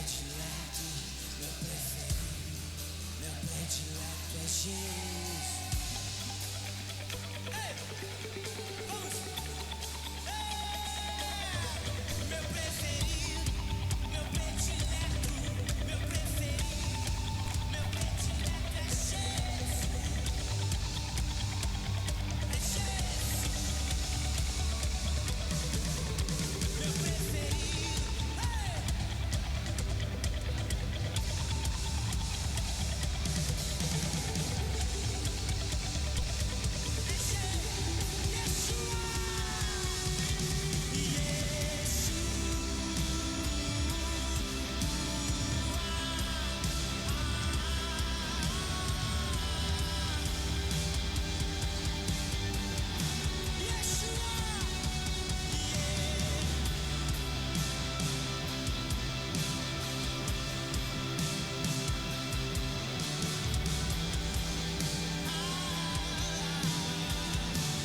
predileto, meu preferido, meu predileto é Jesus. Ei, vamos! Meu preferido, meu predileto, meu preferido, meu predileto é Jesus. É Jesus. Meu preferido, é Jesus. Yeshua.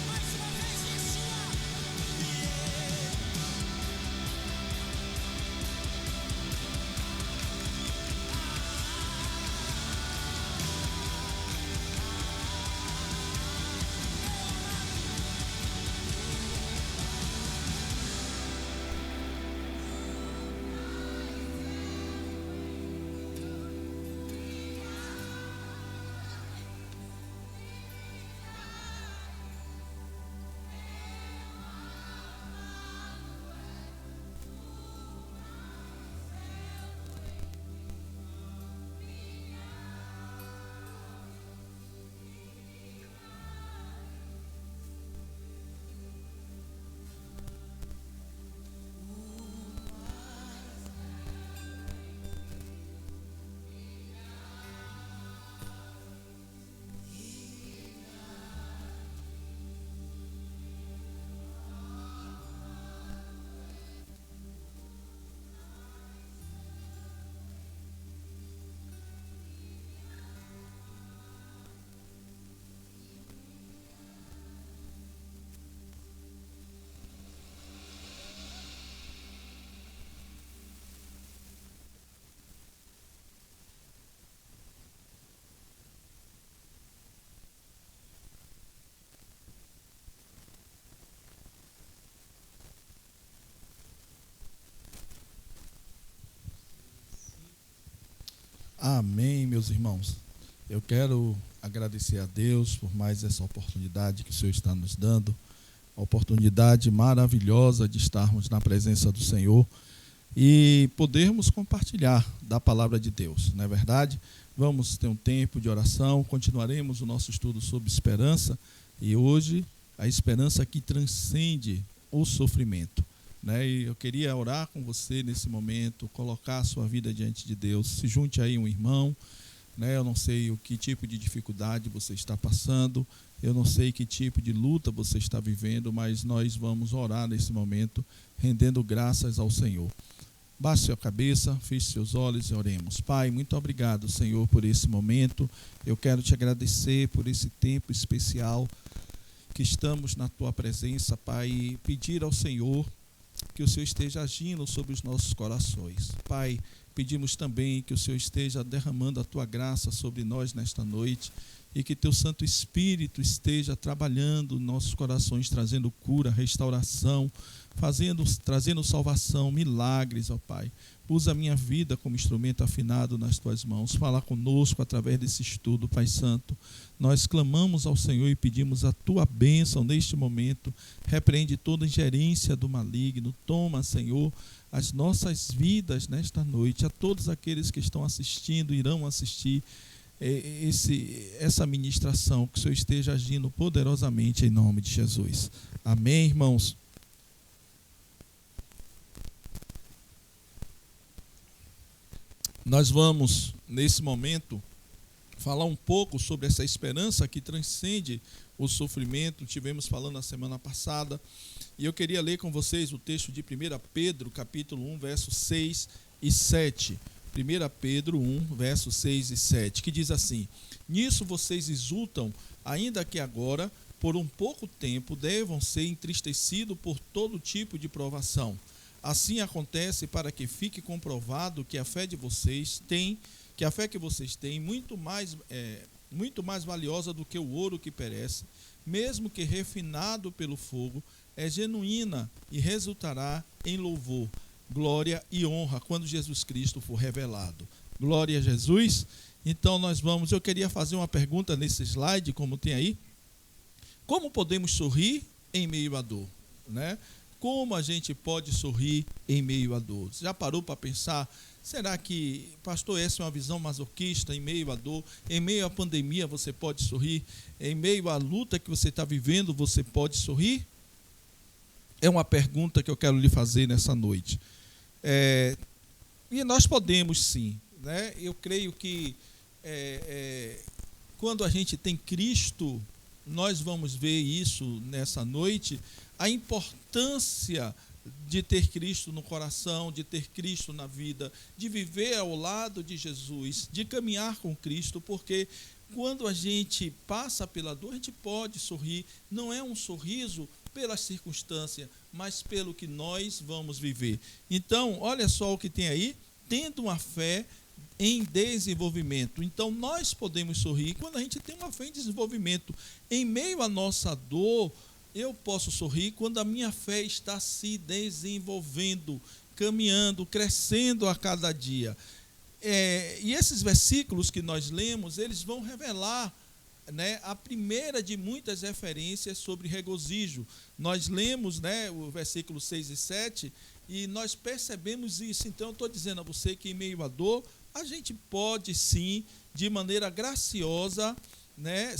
Mais uma vez, Yeshua. Amém, meus irmãos. Eu quero agradecer a Deus por mais essa oportunidade que o Senhor está nos dando, a oportunidade maravilhosa de estarmos na presença do Senhor e podermos compartilhar da palavra de Deus, não é verdade? Vamos ter um tempo de oração, continuaremos o nosso estudo sobre esperança e hoje a esperança que transcende o sofrimento. E eu queria orar com você nesse momento, colocar a sua vida diante de Deus. Se junte aí um irmão, eu não sei o que tipo de dificuldade você está passando, eu não sei que tipo de luta você está vivendo, mas nós vamos orar nesse momento, rendendo graças ao Senhor. Baixe sua cabeça, feche seus olhos e oremos. Pai, muito obrigado, Senhor, por esse momento. Eu quero te agradecer por esse tempo especial que estamos na tua presença, Pai, e pedir ao Senhor que o Senhor esteja agindo sobre os nossos corações. Pai, pedimos também que o Senhor esteja derramando a tua graça sobre nós nesta noite e que teu Santo Espírito esteja trabalhando nossos corações, trazendo cura, restauração, trazendo salvação, milagres, ó Pai. Usa a minha vida como instrumento afinado nas tuas mãos. Fala conosco através desse estudo, Pai Santo. Nós clamamos ao Senhor e pedimos a tua bênção neste momento. Repreende toda ingerência do maligno. Toma, Senhor, as nossas vidas nesta noite. A todos aqueles que estão assistindo, irão assistir essa ministração. Que o Senhor esteja agindo poderosamente em nome de Jesus. Amém, irmãos? Nós vamos, nesse momento, falar um pouco sobre essa esperança que transcende o sofrimento. Tivemos falando na semana passada, e eu queria ler com vocês o texto de 1 Pedro, capítulo 1, versos 6 e 7. 1 Pedro 1, versos 6 e 7, que diz assim: nisso vocês exultam, ainda que agora, por um pouco tempo, devam ser entristecidos por todo tipo de provação, Assim acontece para que fique comprovado que a fé de vocês tem, que a fé que vocês têm muito mais valiosa do que o ouro que perece, mesmo que refinado pelo fogo, é genuína e resultará em louvor, glória e honra quando Jesus Cristo for revelado. Glória a Jesus. Então eu queria fazer uma pergunta nesse slide, como tem aí. Como podemos sorrir em meio à dor, né? Como a gente pode sorrir em meio à dor? Você já parou para pensar? Será que, pastor, essa é uma visão masoquista? Em meio à dor, em meio à pandemia, você pode sorrir? Em meio à luta que você está vivendo, você pode sorrir? É uma pergunta que eu quero lhe fazer nessa noite. E nós podemos sim, né? Eu creio que quando a gente tem Cristo, nós vamos ver isso nessa noite, a importância de ter Cristo no coração, de ter Cristo na vida, de viver ao lado de Jesus, de caminhar com Cristo, porque quando a gente passa pela dor, a gente pode sorrir. Não é um sorriso pela circunstância, mas pelo que nós vamos viver. Então, olha só o que tem aí, tendo uma fé em desenvolvimento. Então, nós podemos sorrir quando a gente tem uma fé em desenvolvimento. Em meio à nossa dor, eu posso sorrir quando a minha fé está se desenvolvendo, caminhando, crescendo a cada dia. E esses versículos que nós lemos, eles vão revelar, né, a primeira de muitas referências sobre regozijo. Nós lemos, né, o versículo 6 e 7, e nós percebemos isso. Então, eu estou dizendo a você que em meio à dor, a gente pode sim, de maneira graciosa, né,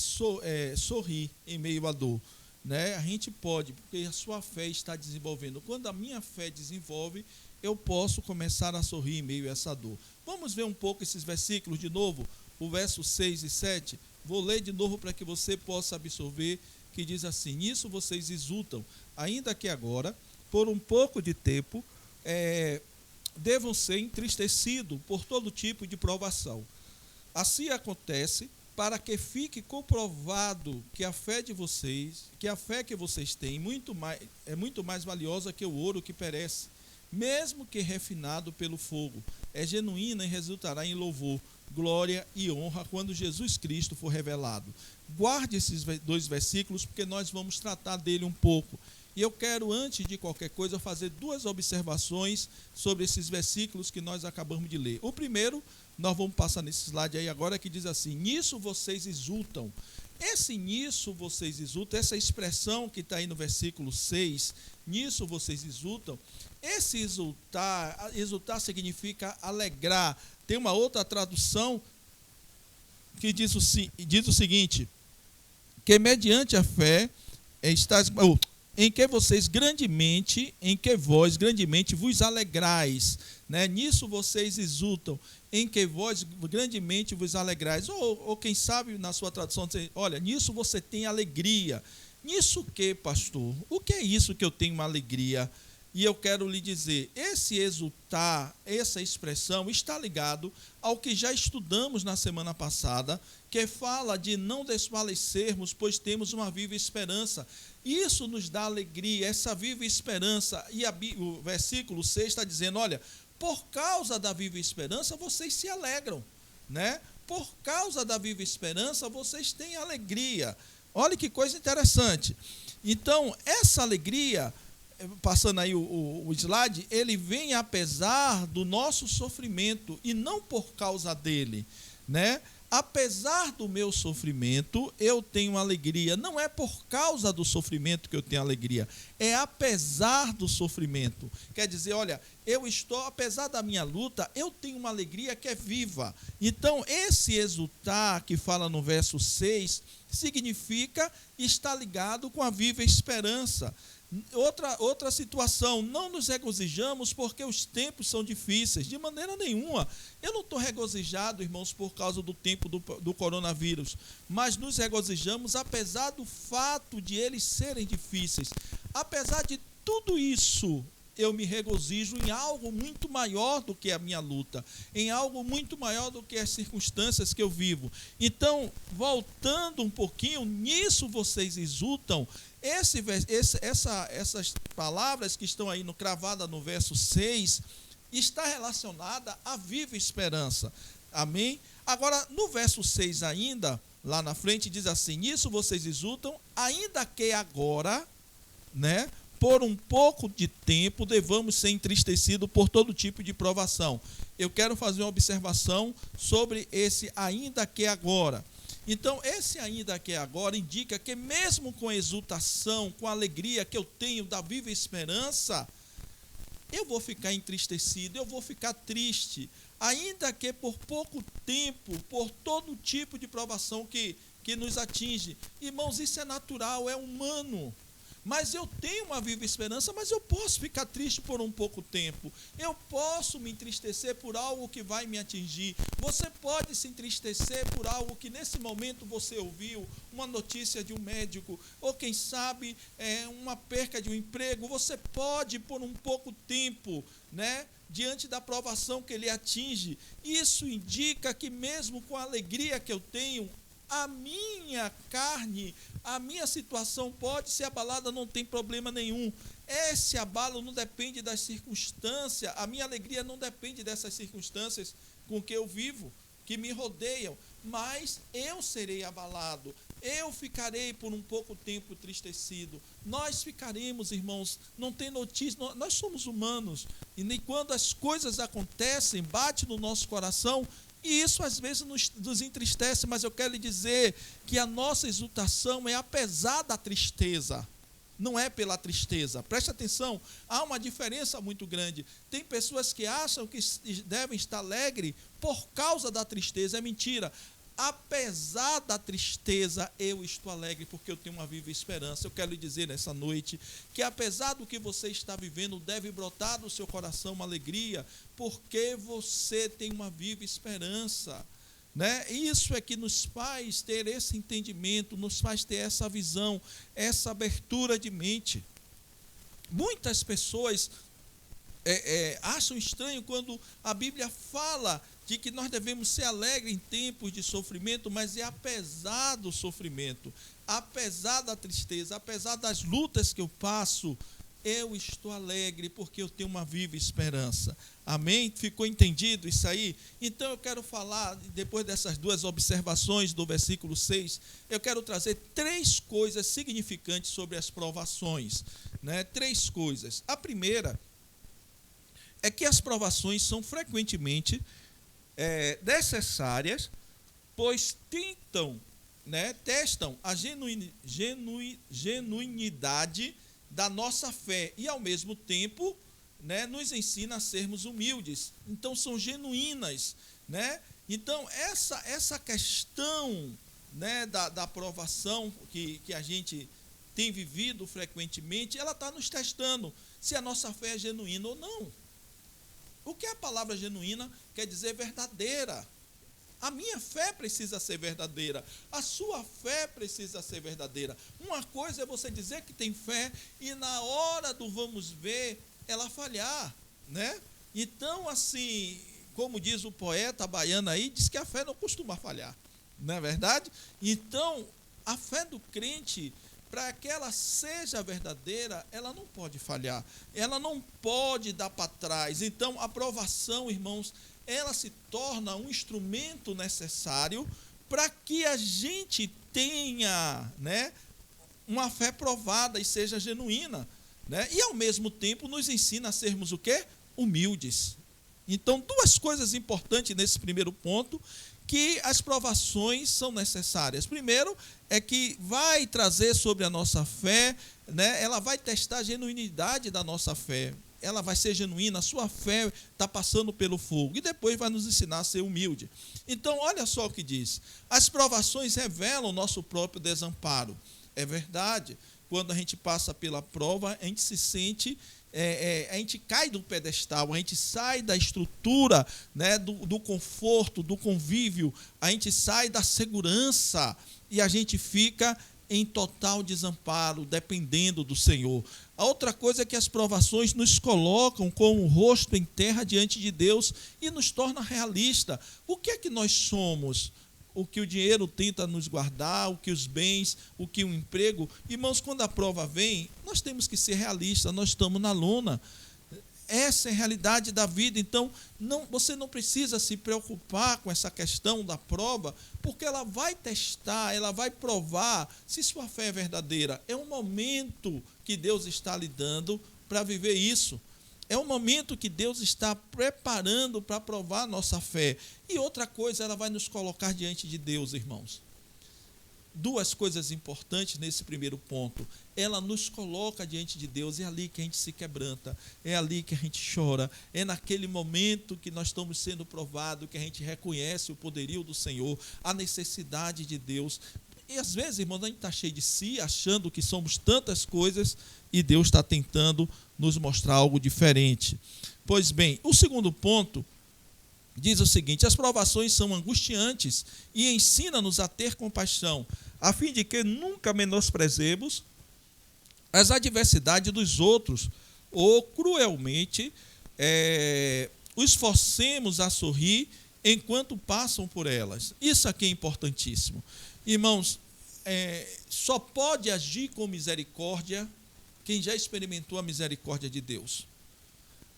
sorrir em meio à dor. Né? A gente pode, porque a sua fé está desenvolvendo. Quando a minha fé desenvolve, eu posso começar a sorrir em meio a essa dor. Vamos ver um pouco esses versículos de novo, o verso 6 e 7. Vou ler de novo para que você possa absorver, que diz assim: nisso vocês exultam, ainda que agora, por um pouco de tempo, devam ser entristecidos por todo tipo de provação. Assim acontece para que fique comprovado que a fé de vocês, que a fé que vocês têm é muito mais valiosa que o ouro que perece, mesmo que refinado pelo fogo, é genuína e resultará em louvor, glória e honra quando Jesus Cristo for revelado. Guarde esses dois versículos, porque nós vamos tratar dele um pouco. E eu quero, antes de qualquer coisa, fazer duas observações sobre esses versículos que nós acabamos de ler. O primeiro, nós vamos passar nesse slide aí agora, que diz assim: nisso vocês exultam. Esse nisso vocês exultam, essa expressão que está aí no versículo 6, nisso vocês exultam, esse exultar significa alegrar. Tem uma outra tradução que diz o seguinte: que mediante a fé em que vós grandemente vos alegrais, né? Nisso vocês exultam, em que vós grandemente vos alegrais. Ou quem sabe na sua tradução, olha, nisso você tem alegria. Nisso o que, pastor? O que é isso que eu tenho uma alegria? E eu quero lhe dizer, esse exultar, essa expressão está ligado ao que já estudamos na semana passada, que fala de não desfalecermos, pois temos uma viva esperança. Isso nos dá alegria, essa viva esperança. E o versículo 6 está dizendo, olha, por causa da viva esperança, vocês se alegram, né? Por causa da viva esperança, vocês têm alegria. Olha que coisa interessante. Então, essa alegria, passando aí o slide, ele vem apesar do nosso sofrimento e não por causa dele, né? Apesar do meu sofrimento, eu tenho alegria. Não é por causa do sofrimento que eu tenho alegria, é apesar do sofrimento. Quer dizer, olha, apesar da minha luta, eu tenho uma alegria que é viva. Então, esse exultar que fala no verso 6, significa estar ligado com a viva esperança. Outra situação, não nos regozijamos porque os tempos são difíceis, de maneira nenhuma. Eu não estou regozijado, irmãos, por causa do tempo do coronavírus, mas nos regozijamos apesar do fato de eles serem difíceis. Apesar de tudo isso, eu me regozijo em algo muito maior do que a minha luta, em algo muito maior do que as circunstâncias que eu vivo. Então, voltando um pouquinho, nisso vocês exultam. Essas palavras que estão aí cravadas no verso 6, está relacionada à viva esperança. Amém? Agora, no verso 6 ainda, lá na frente, diz assim: nisso vocês exultam, ainda que agora, né, por um pouco de tempo, devamos ser entristecidos por todo tipo de provação. Eu quero fazer uma observação sobre esse ainda que agora. Então, esse ainda que agora indica que mesmo com a exultação, com a alegria que eu tenho da viva esperança, eu vou ficar entristecido, eu vou ficar triste, ainda que por pouco tempo, por todo tipo de provação que nos atinge. Irmãos, isso é natural, é humano. Mas eu tenho uma viva esperança, mas eu posso ficar triste por um pouco tempo. Eu posso me entristecer por algo que vai me atingir. Você pode se entristecer por algo que nesse momento você ouviu, uma notícia de um médico, ou quem sabe uma perca de um emprego. Você pode por um pouco tempo, né, diante da provação que ele atinge. Isso indica que mesmo com a alegria que eu tenho, a minha carne, a minha situação pode ser abalada, não tem problema nenhum. Esse abalo não depende das circunstâncias, a minha alegria não depende dessas circunstâncias com que eu vivo, que me rodeiam, mas eu serei abalado, eu ficarei por um pouco tempo entristecido. Nós ficaremos, irmãos, não tem notícia, nós somos humanos, e nem quando as coisas acontecem, bate no nosso coração. E isso às vezes nos entristece, mas eu quero lhe dizer que a nossa exultação é apesar da tristeza, não é pela tristeza. Preste atenção, há uma diferença muito grande. Tem pessoas que acham que devem estar alegres por causa da tristeza, é mentira. Apesar da tristeza, eu estou alegre porque eu tenho uma viva esperança. Eu quero lhe dizer nessa noite que apesar do que você está vivendo, deve brotar do seu coração uma alegria, porque você tem uma viva esperança, né? Isso é que nos faz ter esse entendimento, nos faz ter essa visão, essa abertura de mente. Muitas pessoas acham estranho quando a Bíblia fala de que nós devemos ser alegres em tempos de sofrimento, mas é apesar do sofrimento, apesar da tristeza, apesar das lutas que eu passo, eu estou alegre porque eu tenho uma viva esperança. Amém? Ficou entendido isso aí? Então eu quero falar, depois dessas duas observações do versículo 6, eu quero trazer 3 coisas significantes sobre as provações, né? 3 coisas. A primeira é que as provações são frequentemente necessárias, pois testam a genuinidade da nossa fé e, ao mesmo tempo, né, nos ensina a sermos humildes. Então, são genuínas, né? Então, essa questão, né, da provação que a gente tem vivido frequentemente, ela está nos testando se a nossa fé é genuína ou não. O que a palavra genuína quer dizer? Verdadeira. A minha fé precisa ser verdadeira. A sua fé precisa ser verdadeira. Uma coisa é você dizer que tem fé e na hora do vamos ver, ela falhar, né? Então, assim, como diz o poeta baiano aí, diz que a fé não costuma falhar. Não é verdade? Então, a fé do crente, para que ela seja verdadeira, ela não pode falhar, ela não pode dar para trás. Então, a provação, irmãos, ela se torna um instrumento necessário para que a gente tenha, né, uma fé provada e seja genuína, né? E, ao mesmo tempo, nos ensina a sermos o quê? Humildes. Então, 2 coisas importantes nesse primeiro ponto, que as provações são necessárias. Primeiro, é que vai trazer sobre a nossa fé, né, ela vai testar a genuinidade da nossa fé. Ela vai ser genuína, a sua fé está passando pelo fogo. E depois vai nos ensinar a ser humilde. Então, olha só o que diz. As provações revelam o nosso próprio desamparo. É verdade. Quando a gente passa pela prova, a gente se sente... a gente cai do pedestal, a gente sai da estrutura, né, do conforto, do convívio, a gente sai da segurança e a gente fica em total desamparo, dependendo do Senhor. A outra coisa é que as provações nos colocam com o rosto em terra diante de Deus e nos torna realista. O que é que nós somos? O que o dinheiro tenta nos guardar, o que os bens, o que o emprego. Irmãos, quando a prova vem, nós temos que ser realistas, nós estamos na lona. Essa é a realidade da vida. Então, você não precisa se preocupar com essa questão da prova, porque ela vai testar, ela vai provar se sua fé é verdadeira. É um momento que Deus está lhe dando para viver isso. É um momento que Deus está preparando para provar a nossa fé. E outra coisa, ela vai nos colocar diante de Deus, irmãos. Duas coisas importantes nesse primeiro ponto. Ela nos coloca diante de Deus, é ali que a gente se quebranta, é ali que a gente chora, é naquele momento que nós estamos sendo provados, que a gente reconhece o poderio do Senhor, a necessidade de Deus. E às vezes, irmão, a gente está cheio de si, achando que somos tantas coisas, e Deus está tentando nos mostrar algo diferente. Pois bem, o segundo ponto diz o seguinte: as provações são angustiantes e ensina-nos a ter compaixão, a fim de que nunca menosprezemos as adversidades dos outros, ou cruelmente os forcemos a sorrir enquanto passam por elas. Isso aqui é importantíssimo. Irmãos, só pode agir com misericórdia quem já experimentou a misericórdia de Deus.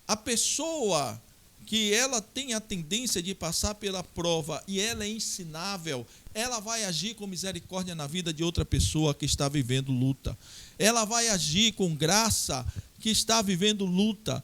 A pessoa que ela tem a tendência de passar pela prova e ela é ensinável, ela vai agir com misericórdia na vida de outra pessoa que está vivendo luta. Ela vai agir com graça que está vivendo luta.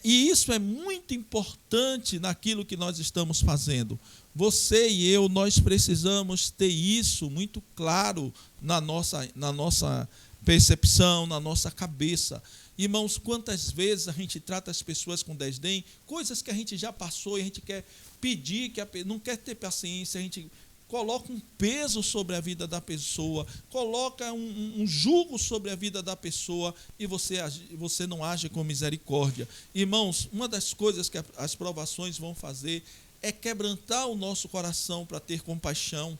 E isso é muito importante naquilo que nós estamos fazendo. Você e eu, nós precisamos ter isso muito claro na nossa percepção, na nossa cabeça. Irmãos, quantas vezes a gente trata as pessoas com desdém, coisas que a gente já passou e a gente quer pedir, não quer ter paciência, a gente coloca um peso sobre a vida da pessoa, coloca um jugo sobre a vida da pessoa e você não age com misericórdia. Irmãos, uma das coisas que as provações vão fazer é quebrantar o nosso coração para ter compaixão,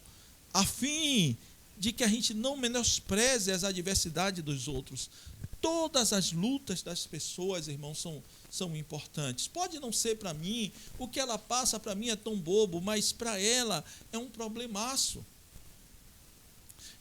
a fim de que a gente não menospreze as adversidades dos outros. Todas as lutas das pessoas, irmãos, são importantes. Pode não ser para mim, o que ela passa para mim é tão bobo, mas para ela é um problemaço.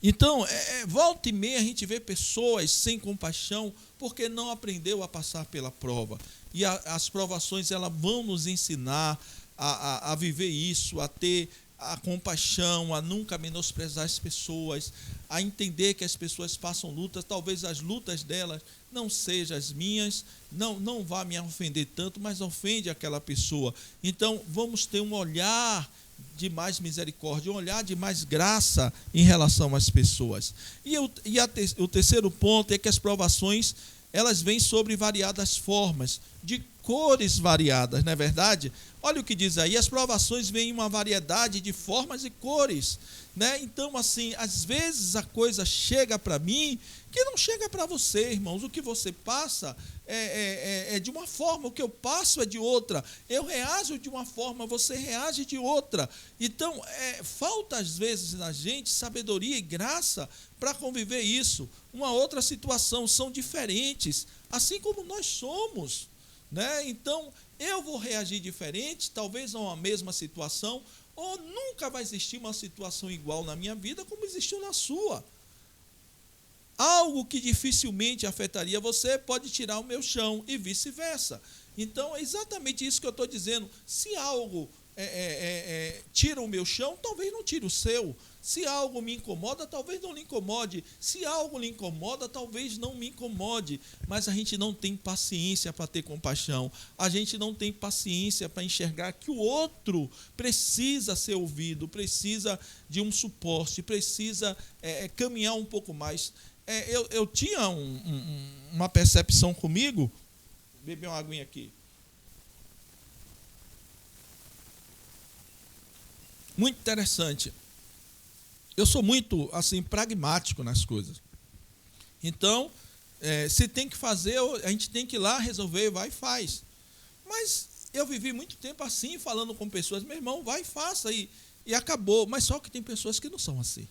Então, volta e meia a gente vê pessoas sem compaixão porque não aprendeu a passar pela prova. E as provações elas vão nos ensinar a viver isso, a ter a compaixão, a nunca menosprezar as pessoas, a entender que as pessoas passam lutas, talvez as lutas delas não sejam as minhas, não vá me ofender tanto, mas ofende aquela pessoa. Então, vamos ter um olhar de mais misericórdia, um olhar de mais graça em relação às pessoas. O terceiro ponto é que as provações, elas vêm sobre variadas formas, de cores variadas, não é verdade? Olha o que diz aí, as provações vêm em uma variedade de formas e cores, né? Então, assim, às vezes a coisa chega para mim que não chega para você, irmãos. O que você passa é de uma forma, o que eu passo é de outra. Eu reajo de uma forma, você reage de outra. Então, falta às vezes na gente sabedoria e graça para conviver isso. Uma outra situação, são diferentes, assim como nós somos, né? Então, eu vou reagir diferente, talvez a uma mesma situação, ou nunca vai existir uma situação igual na minha vida como existiu na sua. Algo que dificilmente afetaria você pode tirar o meu chão e vice-versa. Então, é exatamente isso que eu estou dizendo. Se algo tira o meu chão, talvez não tire o seu. Se algo me incomoda, talvez não lhe incomode. Se algo lhe incomoda, talvez não me incomode. Mas a gente não tem paciência para ter compaixão. A gente não tem paciência para enxergar que o outro precisa ser ouvido, precisa de um suporte, precisa caminhar um pouco mais. Eu tinha uma percepção comigo. Vou beber uma aguinha aqui. Muito interessante. Eu sou muito assim pragmático nas coisas. Então, se tem que fazer, a gente tem que ir lá resolver, vai e faz. Mas eu vivi muito tempo assim, falando com pessoas, meu irmão, vai e faça, e acabou. Mas só que tem pessoas que não são assim.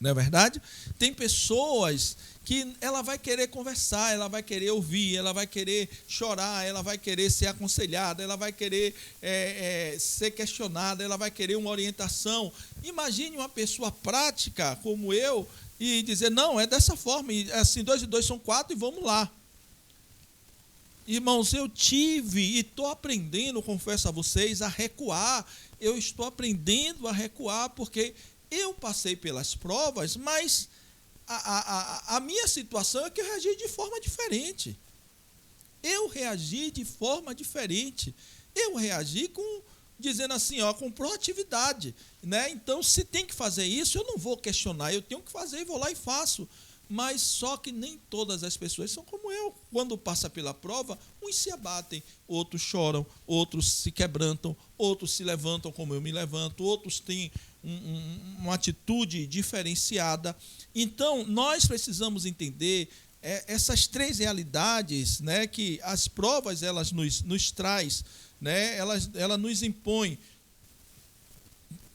Não é verdade? Tem pessoas que ela vai querer conversar, ela vai querer ouvir, ela vai querer chorar, ela vai querer ser aconselhada, ela vai querer ser questionada, ela vai querer uma orientação. Imagine uma pessoa prática como eu e dizer, não, é dessa forma, e assim, 2 e 2 são 4 e vamos lá. Irmãos, eu tive e estou aprendendo, confesso a vocês, a recuar. Eu estou aprendendo a recuar porque eu passei pelas provas, mas a minha situação é que eu reagi de forma diferente. Eu reagi de forma diferente. Eu reagi dizendo assim, com proatividade, né? Então, se tem que fazer isso, eu não vou questionar, eu tenho que fazer e vou lá e faço. Mas só que nem todas as pessoas são como eu. Quando passa pela prova, uns se abatem, outros choram, outros se quebrantam, outros se levantam como eu me levanto, outros têm uma atitude diferenciada. Então, nós precisamos entender essas 3 realidades, né, que as provas elas nos traz, né, ela nos impõe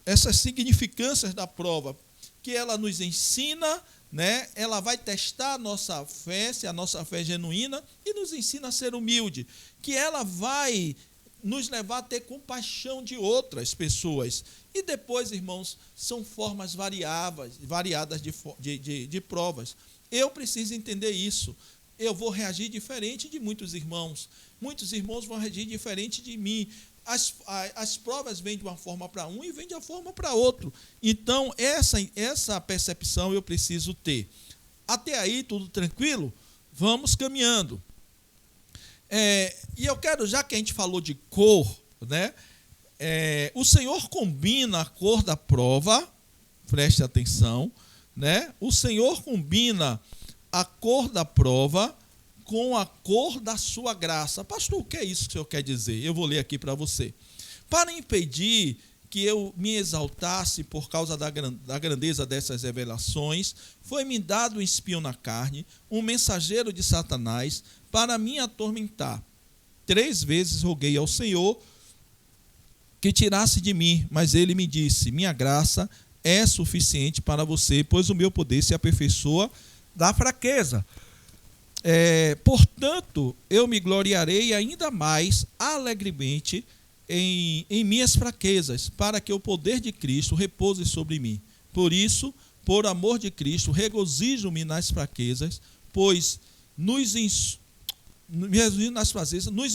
essas significâncias da prova, que ela nos ensina, né, ela vai testar a nossa fé, se a nossa fé é genuína, e nos ensina a ser humilde, que ela vai nos levar a ter compaixão de outras pessoas. E depois, irmãos, são formas variadas de provas. Eu preciso entender isso. Eu vou reagir diferente de muitos irmãos. Muitos irmãos vão reagir diferente de mim. As provas vêm de uma forma para um e vêm de uma forma para outro. Então, essa percepção eu preciso ter. Até aí, tudo tranquilo? Vamos caminhando. E eu quero, já que a gente falou de cor, né? O Senhor combina a cor da prova, preste atenção, né? O Senhor combina a cor da prova com a cor da sua graça. Pastor, o que é isso que o senhor quer dizer? Eu vou ler aqui para você. Para impedir que eu me exaltasse por causa da grandeza dessas revelações, foi-me dado um espinho na carne, um mensageiro de Satanás, para me atormentar. 3 vezes roguei ao Senhor que tirasse de mim, mas ele me disse, minha graça é suficiente para você, pois o meu poder se aperfeiçoa da fraqueza. Portanto, eu me gloriarei ainda mais alegremente em minhas fraquezas, para que o poder de Cristo repouse sobre mim. Por isso, por amor de Cristo, regozijo-me nas fraquezas, pois nos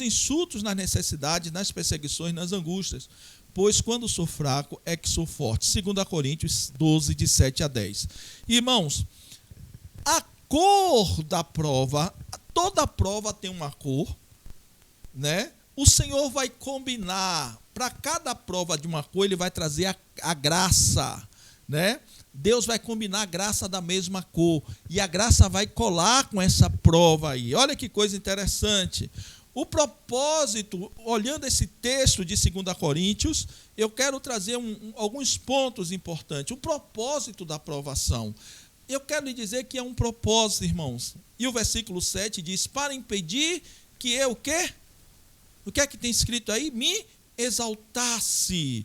insultos, nas necessidades, nas perseguições, nas angústias, pois quando sou fraco é que sou forte. 2 Coríntios 12, de 7 a 10. Irmãos, a cor da prova, toda prova tem uma cor, né? O Senhor vai combinar, para cada prova de uma cor, ele vai trazer a graça, né? Deus vai combinar a graça da mesma cor, e a graça vai colar com essa prova aí. Olha que coisa interessante. O propósito, olhando esse texto de 2 Coríntios, eu quero trazer alguns pontos importantes. O propósito da provação. Eu quero lhe dizer que é um propósito, irmãos. E o versículo 7 diz, para impedir que eu o quê? O que é que tem escrito aí? Me exaltasse.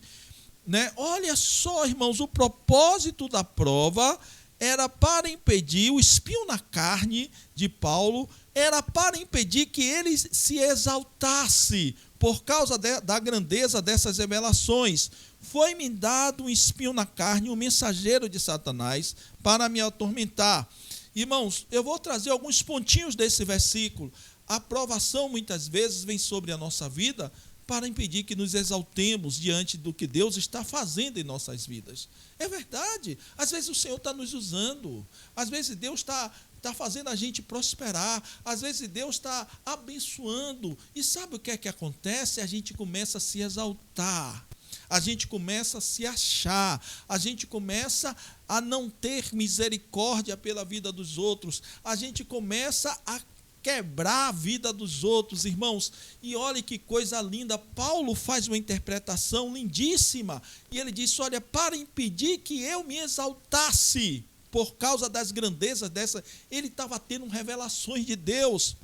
Né? Olha só, irmãos, o propósito da prova era para impedir, o espinho na carne de Paulo, era para impedir que ele se exaltasse por causa da grandeza dessas revelações. Foi-me dado um espinho na carne, um mensageiro de Satanás, para me atormentar. Irmãos, eu vou trazer alguns pontinhos desse versículo. A provação, muitas vezes, vem sobre a nossa vida para impedir que nos exaltemos diante do que Deus está fazendo em nossas vidas. É verdade. Às vezes o Senhor está nos usando. Às vezes Deus está fazendo a gente prosperar. Às vezes Deus está abençoando. E sabe o que é que acontece? A gente começa a se exaltar. A gente começa a se achar, a gente começa a não ter misericórdia pela vida dos outros, a gente começa a quebrar a vida dos outros, irmãos. E olha que coisa linda, Paulo faz uma interpretação lindíssima, e ele diz, olha, para impedir que eu me exaltasse, por causa das grandezas dessa, ele estava tendo revelações de Deus.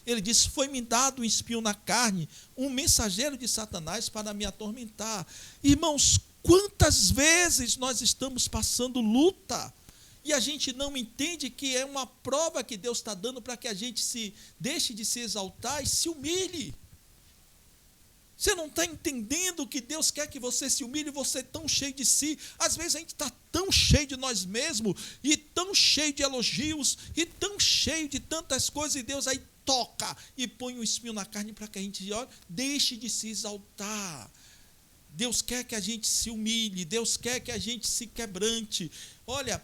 Ele disse, foi-me dado um espinho na carne, um mensageiro de Satanás para me atormentar. Irmãos, quantas vezes nós estamos passando luta? e a gente não entende que é uma prova que Deus está dando para que a gente se deixe de se exaltar e se humilhe. Você não está entendendo que Deus quer que você se humilhe, você é tão cheio de si. Às vezes a gente está tão cheio de nós mesmos, e tão cheio de elogios, e tão cheio de tantas coisas, e Deus aí toca e põe um espinho na carne para que a gente deixe de se exaltar. Deus quer que a gente se humilhe, Deus quer que a gente se quebrante. Olha,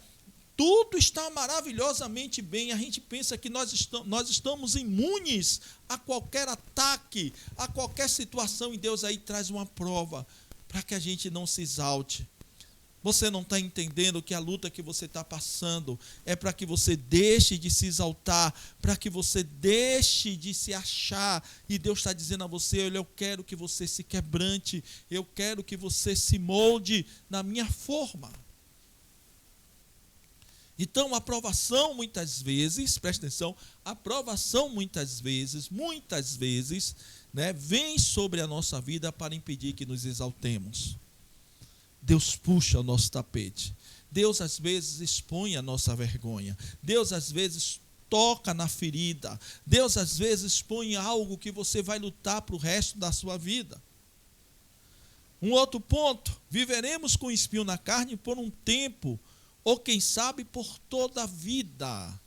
tudo está maravilhosamente bem. A gente pensa que nós estamos imunes a qualquer ataque, a qualquer situação, e Deus aí traz uma prova para que a gente não se exalte. Você não está entendendo que a luta que você está passando é para que você deixe de se exaltar, para que você deixe de se achar, e Deus está dizendo a você: olha, eu quero que você se quebrante, eu quero que você se molde na minha forma. Então, a aprovação muitas vezes, presta atenção, a aprovação muitas vezes, né, vem sobre a nossa vida para impedir que nos exaltemos. Deus puxa o nosso tapete. Deus às vezes expõe a nossa vergonha. Deus às vezes toca na ferida. Deus às vezes expõe algo que você vai lutar para o resto da sua vida. Um outro ponto: viveremos com espinho na carne por um tempo, ou quem sabe por toda a vida.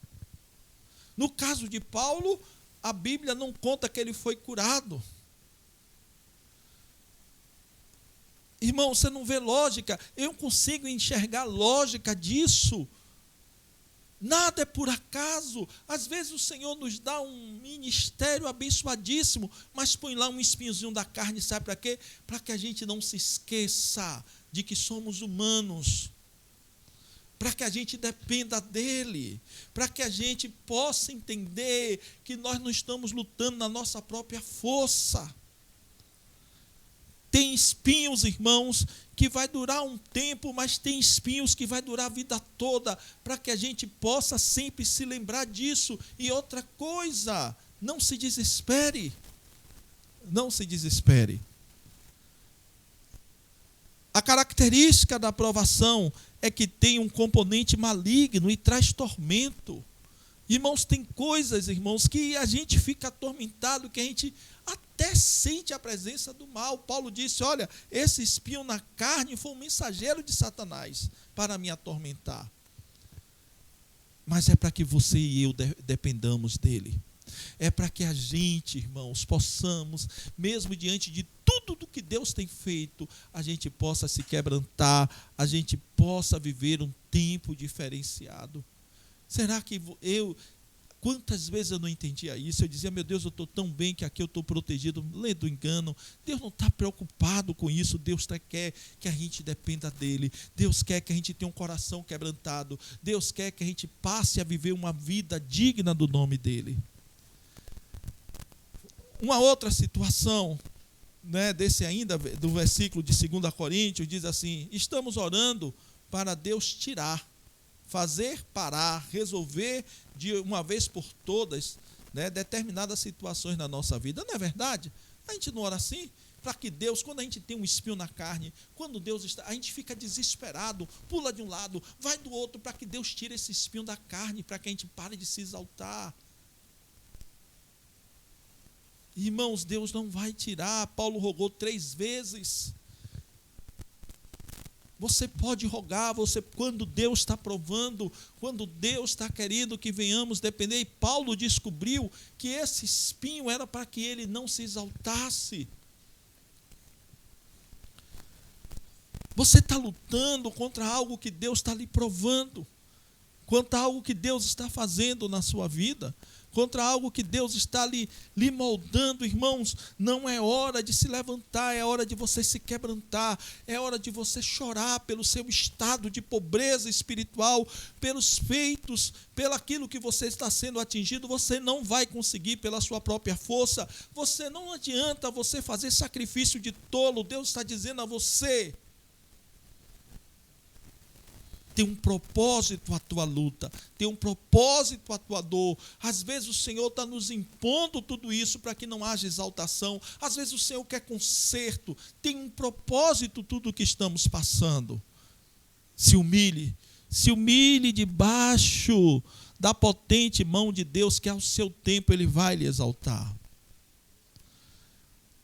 No caso de Paulo, a Bíblia não conta que ele foi curado. Irmão, você não vê lógica? Eu consigo enxergar lógica disso. Nada é por acaso. Às vezes o Senhor nos dá um ministério abençoadíssimo, mas põe lá um espinhozinho da carne, sabe para quê? Para que a gente não se esqueça de que somos humanos, para que a gente dependa dele, para que a gente possa entender que nós não estamos lutando na nossa própria força. Tem espinhos, irmãos, que vai durar um tempo, mas tem espinhos que vai durar a vida toda, para que a gente possa sempre se lembrar disso. E outra coisa, não se desespere. Não se desespere. A característica da aprovação é que tem um componente maligno e traz tormento. Irmãos, tem coisas, irmãos, que a gente fica atormentado, que a gente até sente a presença do mal. Paulo disse: olha, esse espinho na carne foi um mensageiro de Satanás para me atormentar. Mas é para que você e eu dependamos dele. É para que a gente, irmãos, possamos, mesmo diante de tudo do que Deus tem feito, a gente possa se quebrantar, a gente possa viver um tempo diferenciado. Será que quantas vezes eu não entendia isso? Eu dizia: meu Deus, eu estou tão bem que aqui eu estou protegido, lendo engano. Deus não está preocupado com isso. Deus quer que a gente dependa dele. Deus quer que a gente tenha um coração quebrantado. Deus quer que a gente passe a viver uma vida digna do nome dele. Uma outra situação, né, desse ainda, do versículo de 2 Coríntios, diz assim: estamos orando para Deus tirar, fazer parar, resolver de uma vez por todas, né, determinadas situações na nossa vida. Não é verdade? A gente não ora assim? Para que Deus, quando a gente tem um espinho na carne, quando Deus está, a gente fica desesperado, pula de um lado, vai do outro, para que Deus tire esse espinho da carne, para que a gente pare de se exaltar. Irmãos, Deus não vai tirar. Paulo rogou 3 vezes. Você pode rogar, quando Deus está provando, quando Deus está querendo que venhamos depender. E Paulo descobriu que esse espinho era para que ele não se exaltasse. Você está lutando contra algo que Deus está lhe provando, contra algo que Deus está fazendo na sua vida, contra algo que Deus está lhe moldando. Irmãos, não é hora de se levantar, é hora de você se quebrantar, é hora de você chorar pelo seu estado de pobreza espiritual, pelos feitos, pelo aquilo que você está sendo atingido. Você não vai conseguir pela sua própria força. Não adianta você fazer sacrifício de tolo. Deus está dizendo a você: tem um propósito a tua luta, tem um propósito a tua dor. Às vezes o Senhor está nos impondo tudo isso para que não haja exaltação. Às vezes o Senhor quer conserto. Tem um propósito tudo o que estamos passando. Se humilhe, Se humilhe debaixo da potente mão de Deus, que ao seu tempo Ele vai lhe exaltar.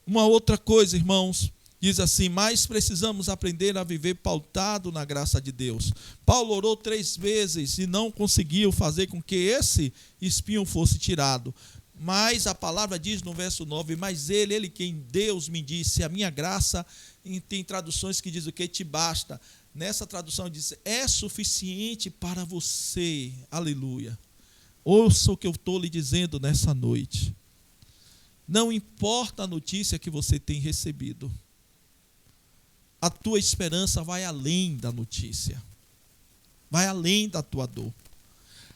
Uma outra coisa, irmãos, diz assim: mas precisamos aprender a viver pautado na graça de Deus. Paulo orou 3 vezes e não conseguiu fazer com que esse espinho fosse tirado. Mas a palavra diz no verso 9: mas ele quem Deus me disse, a minha graça, e tem traduções que diz o que? Te basta. Nessa tradução diz: é suficiente para você. Aleluia. Ouça o que eu estou lhe dizendo nessa noite. Não importa a notícia que você tem recebido. A tua esperança vai além da notícia. Vai além da tua dor.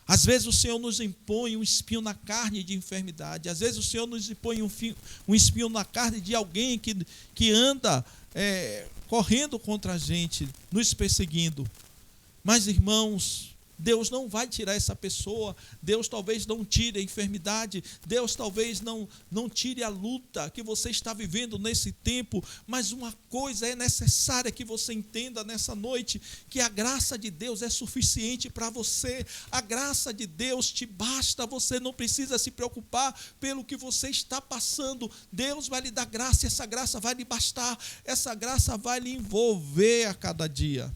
Às vezes o Senhor nos impõe um espinho na carne de enfermidade. Às vezes o Senhor nos impõe um espinho na carne de alguém que anda correndo contra a gente, nos perseguindo. Mas, irmãos, Deus não vai tirar essa pessoa. Deus talvez não tire a enfermidade. Deus talvez não tire a luta que você está vivendo nesse tempo. Mas uma coisa é necessária que você entenda nessa noite: que a graça de Deus é suficiente para você. A graça de Deus te basta. Você não precisa se preocupar pelo que você está passando. Deus vai lhe dar graça e essa graça vai lhe bastar. Essa graça vai lhe envolver a cada dia.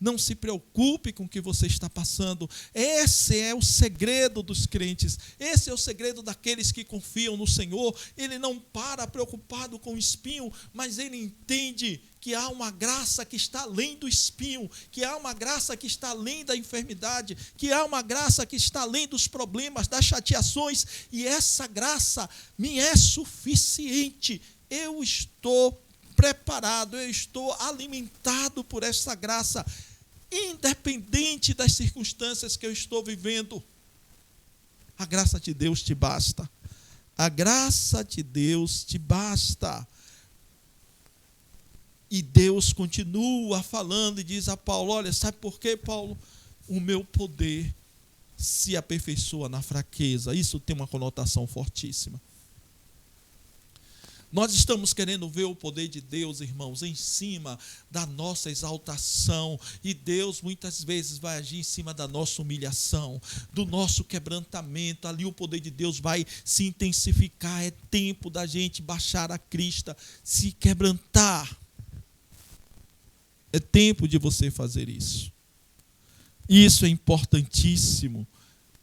Não se preocupe com o que você está passando. Esse é o segredo dos crentes. Esse é o segredo daqueles que confiam no Senhor. Ele não para preocupado com o espinho, mas ele entende que há uma graça que está além do espinho, que há uma graça que está além da enfermidade, que há uma graça que está além dos problemas, das chateações, e essa graça me é suficiente. Eu estou preparado, eu estou alimentado por essa graça, independente das circunstâncias que eu estou vivendo. A graça de Deus te basta. A graça de Deus te basta. E Deus continua falando e diz a Paulo: olha, sabe por quê, Paulo? O meu poder se aperfeiçoa na fraqueza. Isso tem uma conotação fortíssima. Nós estamos querendo ver o poder de Deus, irmãos, em cima da nossa exaltação. E Deus muitas vezes vai agir em cima da nossa humilhação, do nosso quebrantamento. Ali o poder de Deus vai se intensificar. É tempo da gente baixar a crista, se quebrantar. É tempo de você fazer isso. Isso é importantíssimo.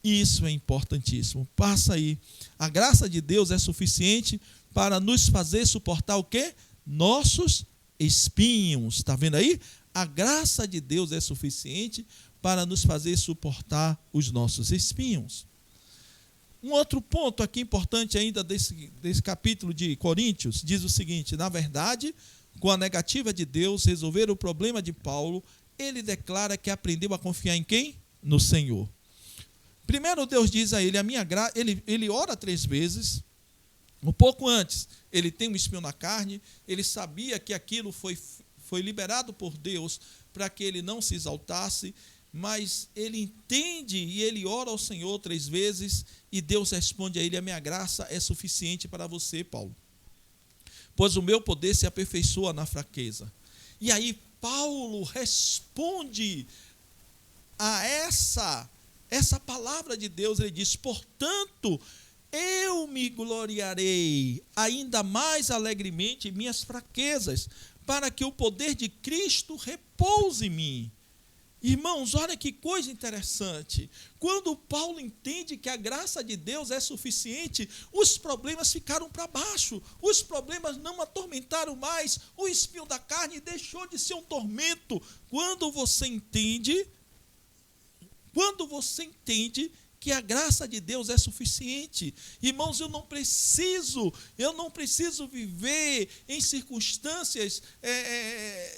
Isso é importantíssimo. Passa aí. A graça de Deus é suficiente para nos fazer suportar o quê? Nossos espinhos. Está vendo aí? A graça de Deus é suficiente para nos fazer suportar os nossos espinhos. Um outro ponto aqui importante ainda desse capítulo de Coríntios, diz o seguinte: na verdade, com a negativa de Deus resolver o problema de Paulo, ele declara que aprendeu a confiar em quem? No Senhor. Primeiro Deus diz a ele: a minha graça, ele ora 3 vezes. Um pouco antes, ele tem um espinho na carne, ele sabia que aquilo foi liberado por Deus para que ele não se exaltasse, mas ele entende e ele ora ao Senhor 3 vezes e Deus responde a ele: a minha graça é suficiente para você, Paulo, pois o meu poder se aperfeiçoa na fraqueza. E aí Paulo responde a essa palavra de Deus. Ele diz: portanto, eu me gloriarei ainda mais alegremente em minhas fraquezas, para que o poder de Cristo repouse em mim. Irmãos, olha que coisa interessante. Quando Paulo entende que a graça de Deus é suficiente, os problemas ficaram para baixo, os problemas não atormentaram mais, o espinho da carne deixou de ser um tormento. Quando você entende que a graça de Deus é suficiente. Irmãos, eu não preciso viver em circunstâncias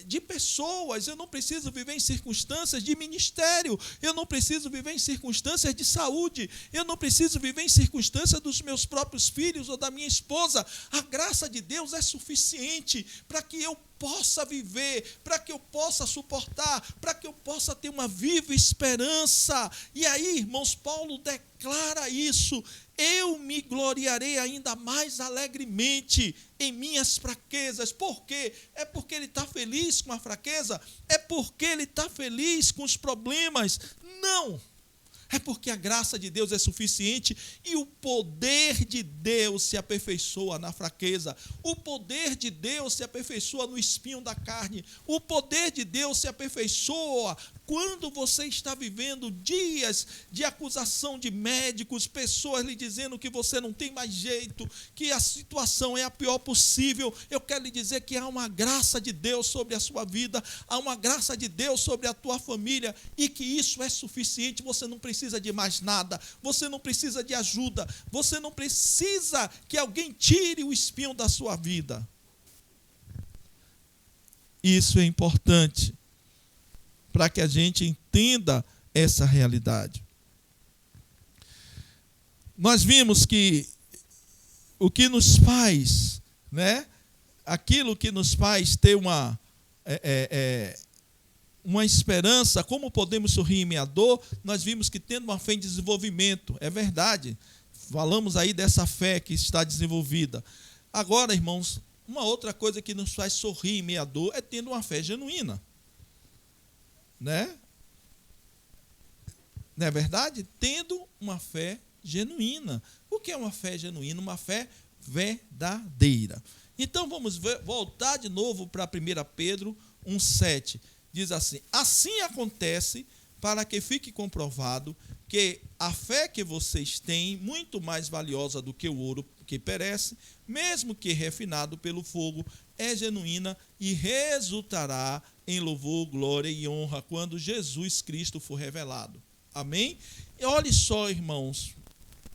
de pessoas, eu não preciso viver em circunstâncias de ministério, eu não preciso viver em circunstâncias de saúde, eu não preciso viver em circunstâncias dos meus próprios filhos ou da minha esposa. A graça de Deus é suficiente para que eu possa viver, para que eu possa suportar, para que eu possa ter uma viva esperança. E aí, irmãos, Paulo declara isso: eu me gloriarei ainda mais alegremente em minhas fraquezas. Por quê? É porque ele está feliz com a fraqueza? É porque ele está feliz com os problemas? Não. É porque a graça de Deus é suficiente e o poder de Deus se aperfeiçoa na fraqueza. O poder de Deus se aperfeiçoa no espinho da carne. O poder de Deus se aperfeiçoa quando você está vivendo dias de acusação de médicos, pessoas lhe dizendo que você não tem mais jeito, que a situação é a pior possível. Eu quero lhe dizer que há uma graça de Deus sobre a sua vida, há uma graça de Deus sobre a tua família, e que isso é suficiente. Você não precisa de mais nada, você não precisa de ajuda, você não precisa que alguém tire o espinho da sua vida. Isso é importante para que a gente entenda essa realidade. Nós vimos que o que nos faz, né, aquilo que nos faz ter uma esperança, como podemos sorrir em meia dor, nós vimos que tendo uma fé em desenvolvimento, é verdade, falamos aí dessa fé que está desenvolvida. Agora, irmãos, uma outra coisa que nos faz sorrir em meia dor é tendo uma fé genuína. Né? Não é verdade? Tendo uma fé genuína. O que é uma fé genuína? Uma fé verdadeira. Então vamos voltar de novo para 1 Pedro 1,7. Diz assim: assim acontece para que fique comprovado que a fé que vocês têm, muito mais valiosa do que o ouro que perece, mesmo que refinado pelo fogo, é genuína e resultará em louvor, glória e honra quando Jesus Cristo for revelado. Amém? E olhe só, irmãos,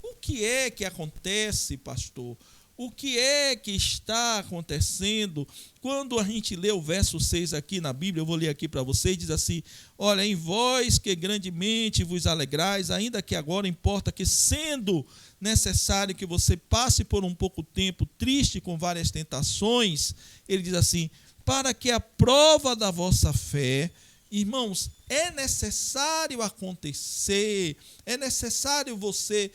o que é que acontece, pastor? O que é que está acontecendo quando a gente lê o verso 6 aqui na Bíblia? Eu vou ler aqui para vocês, diz assim: olha, em vós que grandemente vos alegrais, ainda que agora importa que, sendo necessário que você passe por um pouco tempo triste com várias tentações, ele diz assim: para que a prova da vossa fé, irmãos, é necessário acontecer, é necessário você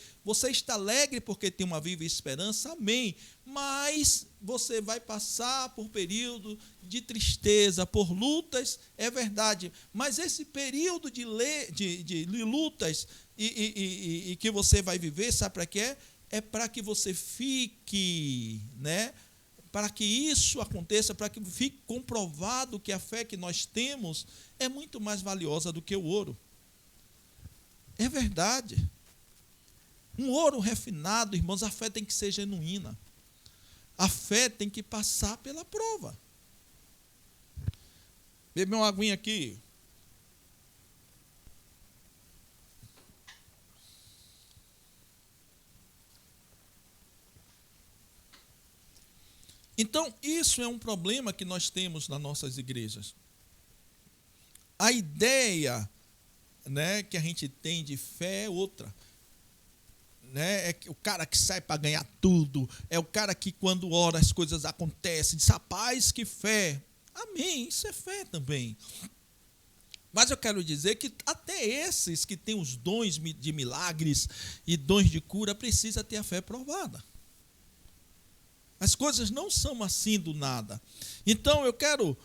está alegre porque tem uma viva esperança, amém, mas você vai passar por período de tristeza, por lutas, é verdade, mas esse período de lutas e que você vai viver, sabe para quê? É para que você fique, né? Para que isso aconteça, para que fique comprovado que a fé que nós temos é muito mais valiosa do que o ouro. É verdade. Um ouro refinado, irmãos, a fé tem que ser genuína. A fé tem que passar pela prova. Bebe uma aguinha aqui. Então, isso é um problema que nós temos nas nossas igrejas. A ideia, né, que a gente tem de fé é outra. Né? É o cara que sai para ganhar tudo, é o cara que quando ora as coisas acontecem, diz: rapaz, que fé. Amém, isso é fé também. Mas eu quero dizer que até esses que têm os dons de milagres e dons de cura, precisa ter a fé provada. As coisas não são assim do nada. Então, eu quero,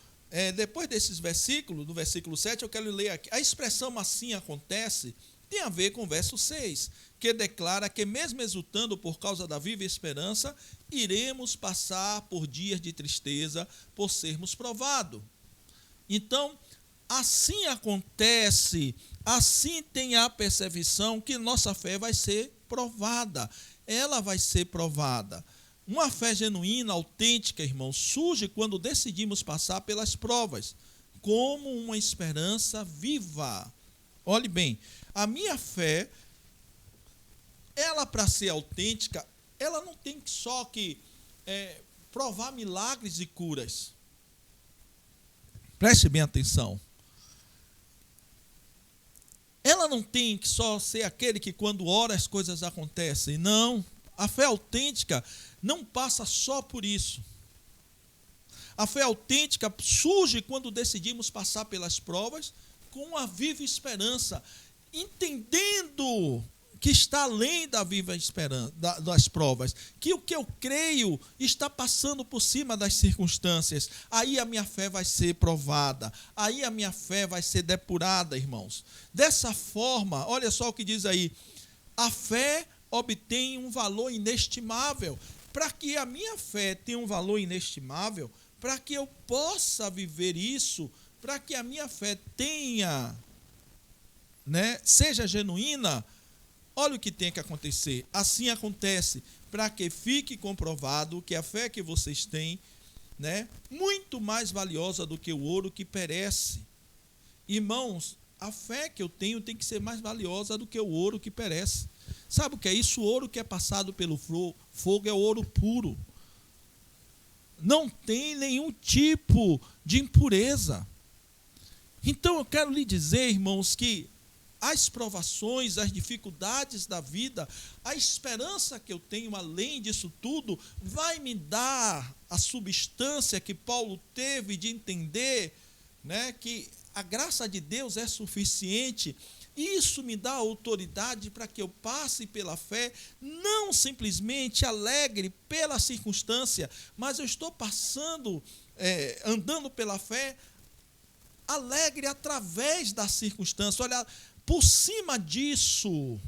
depois desses versículos, do versículo 7, eu quero ler aqui. A expressão assim acontece tem a ver com o verso 6, que declara que mesmo exultando por causa da viva esperança, iremos passar por dias de tristeza por sermos provados. Então, assim acontece, assim tem a percepção que nossa fé vai ser provada. Ela vai ser provada. Uma fé genuína, autêntica, irmão, surge quando decidimos passar pelas provas, como uma esperança viva. Olhe bem, a minha fé, ela para ser autêntica, ela não tem só que provar milagres e curas. Preste bem atenção. Ela não tem que só ser aquele que quando ora as coisas acontecem. Não, a fé autêntica não passa só por isso. A fé autêntica surge quando decidimos passar pelas provas com uma viva esperança, entendendo que está além da viva esperança, das provas, que o que eu creio está passando por cima das circunstâncias. Aí a minha fé vai ser provada, aí a minha fé vai ser depurada, irmãos. Dessa forma, olha só o que diz aí, a fé obtém um valor inestimável. Para que a minha fé tenha um valor inestimável, para que eu possa viver isso, para que a minha fé tenha, seja genuína, olha o que tem que acontecer. Assim acontece, para que fique comprovado que a fé que vocês têm, muito mais valiosa do que o ouro que perece. Irmãos, a fé que eu tenho tem que ser mais valiosa do que o ouro que perece. Sabe o que é isso? O ouro que é passado pelo fogo é ouro puro. Não tem nenhum tipo de impureza. Então eu quero lhe dizer, irmãos, que as provações, as dificuldades da vida, a esperança que eu tenho além disso tudo, vai me dar a substância que Paulo teve de entender, que a graça de Deus é suficiente. Isso me dá autoridade para que eu passe pela fé, não simplesmente alegre pela circunstância, mas eu estou passando, andando pela fé, alegre através da circunstância. Olha, por cima disso,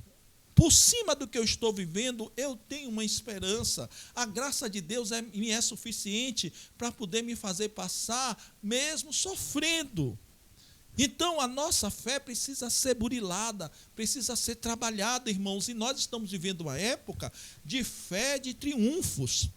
por cima do que eu estou vivendo, eu tenho uma esperança. A graça de Deus me é suficiente para poder me fazer passar, mesmo sofrendo. Então, a nossa fé precisa ser burilada, precisa ser trabalhada, irmãos. E nós estamos vivendo uma época de fé de triunfos,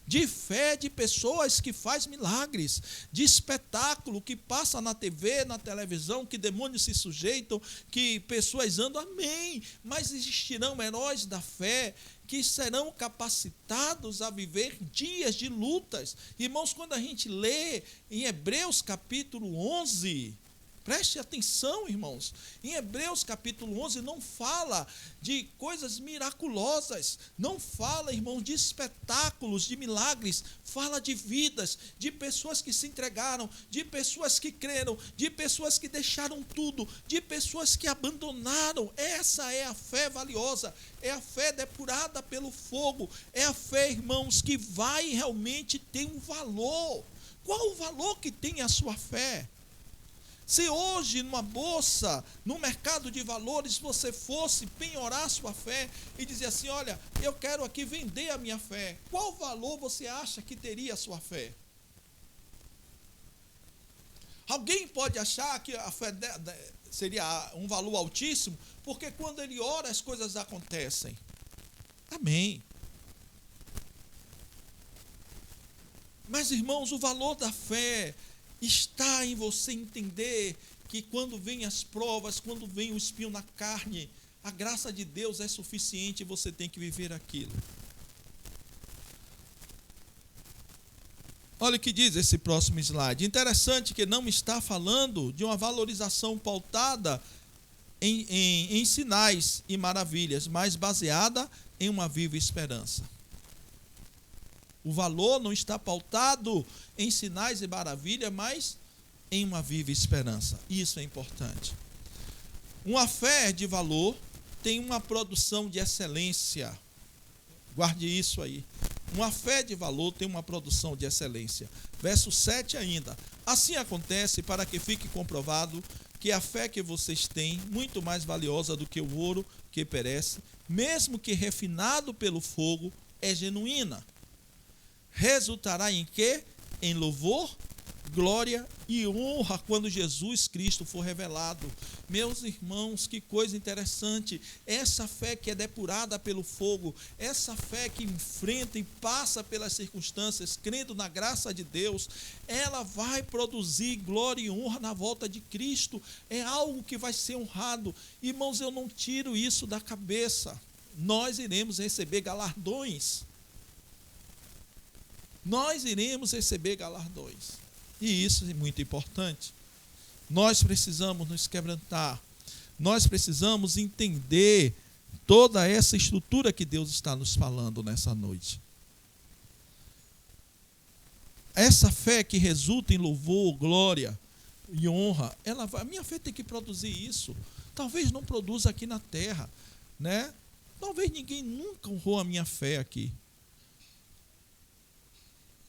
de fé de pessoas que fazem milagres, de espetáculo que passa na TV, na televisão, que demônios se sujeitam, que pessoas andam, amém. Mas existirão heróis da fé que serão capacitados a viver dias de lutas. Irmãos, quando a gente lê em Hebreus capítulo 11... preste atenção, irmãos. Em Hebreus capítulo 11 não fala de coisas miraculosas, não fala, irmãos, de espetáculos, de milagres, fala de vidas, de pessoas que se entregaram, de pessoas que creram, de pessoas que deixaram tudo, de pessoas que abandonaram. Essa é a fé valiosa, é a fé depurada pelo fogo, é a fé, irmãos, que vai realmente ter um valor. Qual o valor que tem a sua fé? Se hoje, numa bolsa, no mercado de valores, você fosse penhorar sua fé e dizer assim, olha, eu quero aqui vender a minha fé, qual valor você acha que teria a sua fé? Alguém pode achar que a fé seria um valor altíssimo, porque quando ele ora as coisas acontecem. Amém. Mas, irmãos, o valor da fé está em você entender que quando vem as provas, quando vem o espinho na carne, a graça de Deus é suficiente e você tem que viver aquilo. Olha o que diz esse próximo slide. Interessante que não está falando de uma valorização pautada em sinais e maravilhas, mas baseada em uma viva esperança. O valor não está pautado em sinais e maravilhas, mas em uma viva esperança. Isso é importante. Uma fé de valor tem uma produção de excelência. Guarde isso aí. Uma fé de valor tem uma produção de excelência. Verso 7 ainda. Assim acontece para que fique comprovado que a fé que vocês têm, muito mais valiosa do que o ouro que perece, mesmo que refinado pelo fogo, é genuína. Resultará em quê? Em louvor, glória e honra quando Jesus Cristo for revelado. Meus irmãos, que coisa interessante. Essa fé que é depurada pelo fogo, essa fé que enfrenta e passa pelas circunstâncias, crendo na graça de Deus, ela vai produzir glória e honra na volta de Cristo. É algo que vai ser honrado. Irmãos, eu não tiro isso da cabeça. Nós iremos receber galardões. Nós iremos receber galardões. E isso é muito importante. Nós precisamos nos quebrantar. Nós precisamos entender toda essa estrutura que Deus está nos falando nessa noite. essa fé que resulta em louvor, glória e honra, a minha fé tem que produzir isso. Talvez não produza aqui na terra, né? Talvez ninguém nunca honrou a minha fé aqui.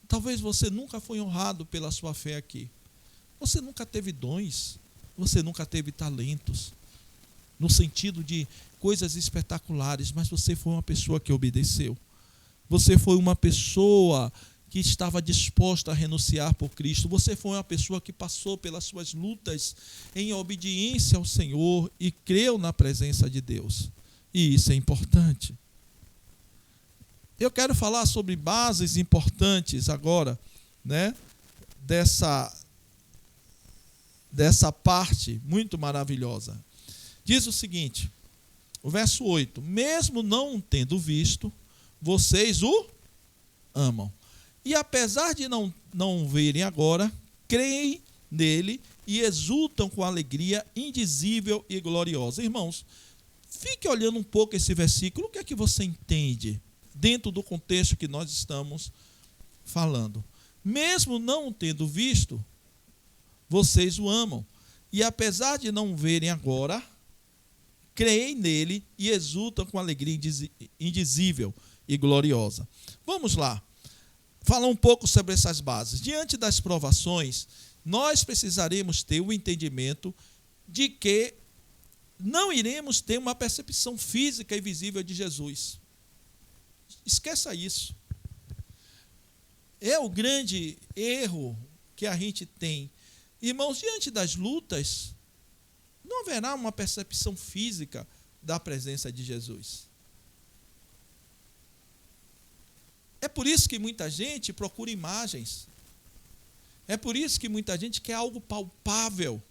Talvez você nunca foi honrado pela sua fé aqui. Você nunca teve dons, você nunca teve talentos, no sentido de coisas espetaculares, mas você foi uma pessoa que obedeceu. Você foi uma pessoa que estava disposta a renunciar por Cristo. Você foi uma pessoa que passou pelas suas lutas em obediência ao Senhor e creu na presença de Deus. E isso é importante. Eu quero falar sobre bases importantes agora, né, dessa parte muito maravilhosa. Diz o seguinte, o verso 8: mesmo não tendo visto, vocês o amam. E apesar de não verem agora, creem nele e exultam com alegria indizível e gloriosa. Irmãos, fique olhando um pouco esse versículo. O que é que você entende dentro do contexto que nós estamos falando? Mesmo não tendo visto, vocês o amam. E apesar de não verem agora, creem nele e exultam com alegria indizível e gloriosa. Vamos lá. Falar um pouco sobre essas bases. Diante das provações, nós precisaremos ter o entendimento de que não iremos ter uma percepção física e visível de Jesus. Esqueça isso. É o grande erro que a gente tem. Irmãos, diante das lutas, não haverá uma percepção física da presença de Jesus. É por isso que muita gente procura imagens. É por isso que muita gente quer algo palpável.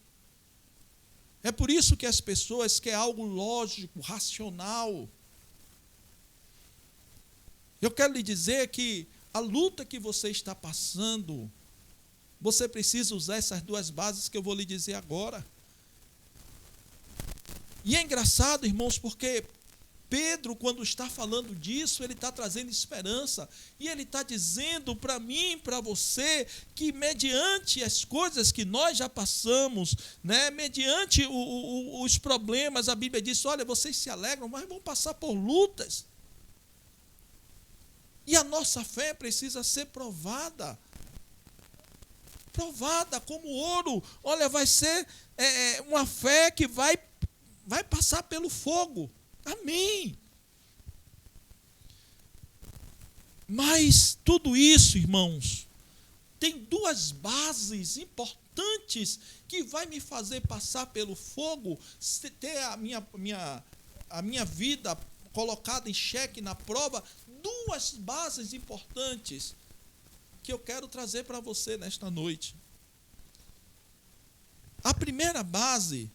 É por isso que as pessoas querem algo lógico, racional. Eu quero lhe dizer que a luta que você está passando, você precisa usar essas duas bases que eu vou lhe dizer agora. E é engraçado, irmãos, porque Pedro, quando está falando disso, ele está trazendo esperança. E ele está dizendo para mim, para você, que mediante as coisas que nós já passamos, né, mediante os problemas, a Bíblia diz, olha, vocês se alegram, mas vão passar por lutas. E a nossa fé precisa ser provada. Provada como ouro. Olha, vai ser uma fé que vai passar pelo fogo. Amém. Mas tudo isso, irmãos, tem duas bases importantes que vai me fazer passar pelo fogo, ter a minha vida colocada em xeque na prova. Duas bases importantes que eu quero trazer para você nesta noite. A primeira base,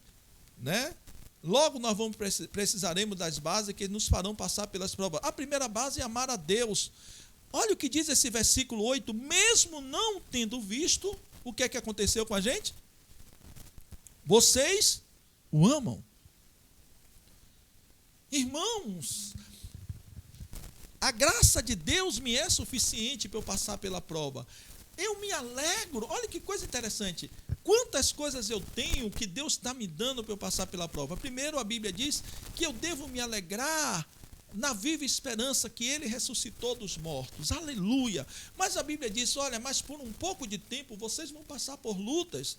né? Logo nós precisaremos das bases que nos farão passar pelas provas. A primeira base é amar a Deus. Olha o que diz esse versículo 8. Mesmo não tendo visto, o que é que aconteceu com a gente? Vocês o amam. Irmãos, a graça de Deus me é suficiente para eu passar pela prova. Eu me alegro. Olha que coisa interessante. Quantas coisas eu tenho que Deus está me dando para eu passar pela prova? Primeiro, a Bíblia diz que eu devo me alegrar na viva esperança que Ele ressuscitou dos mortos. Aleluia! Mas a Bíblia diz, olha, mas por um pouco de tempo vocês vão passar por lutas.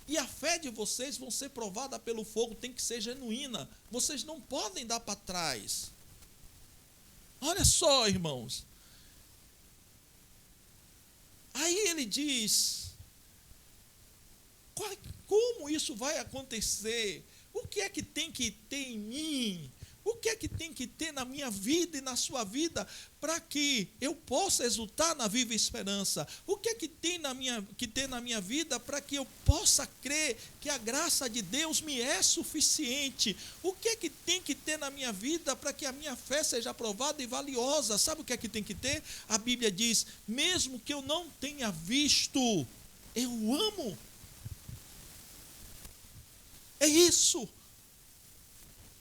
E a fé de vocês vão ser provada pelo fogo, tem que ser genuína. Vocês não podem dar para trás. Olha só, irmãos. Aí ele diz, como isso vai acontecer? O que é que tem que ter em mim? O que é que tem que ter na minha vida e na sua vida para que eu possa exultar na viva esperança? O que é que tem que ter na minha vida para que eu possa crer que a graça de Deus me é suficiente? O que é que tem que ter na minha vida para que a minha fé seja aprovada e valiosa? Sabe o que é que tem que ter? A Bíblia diz, mesmo que eu não tenha visto, eu amo. É isso.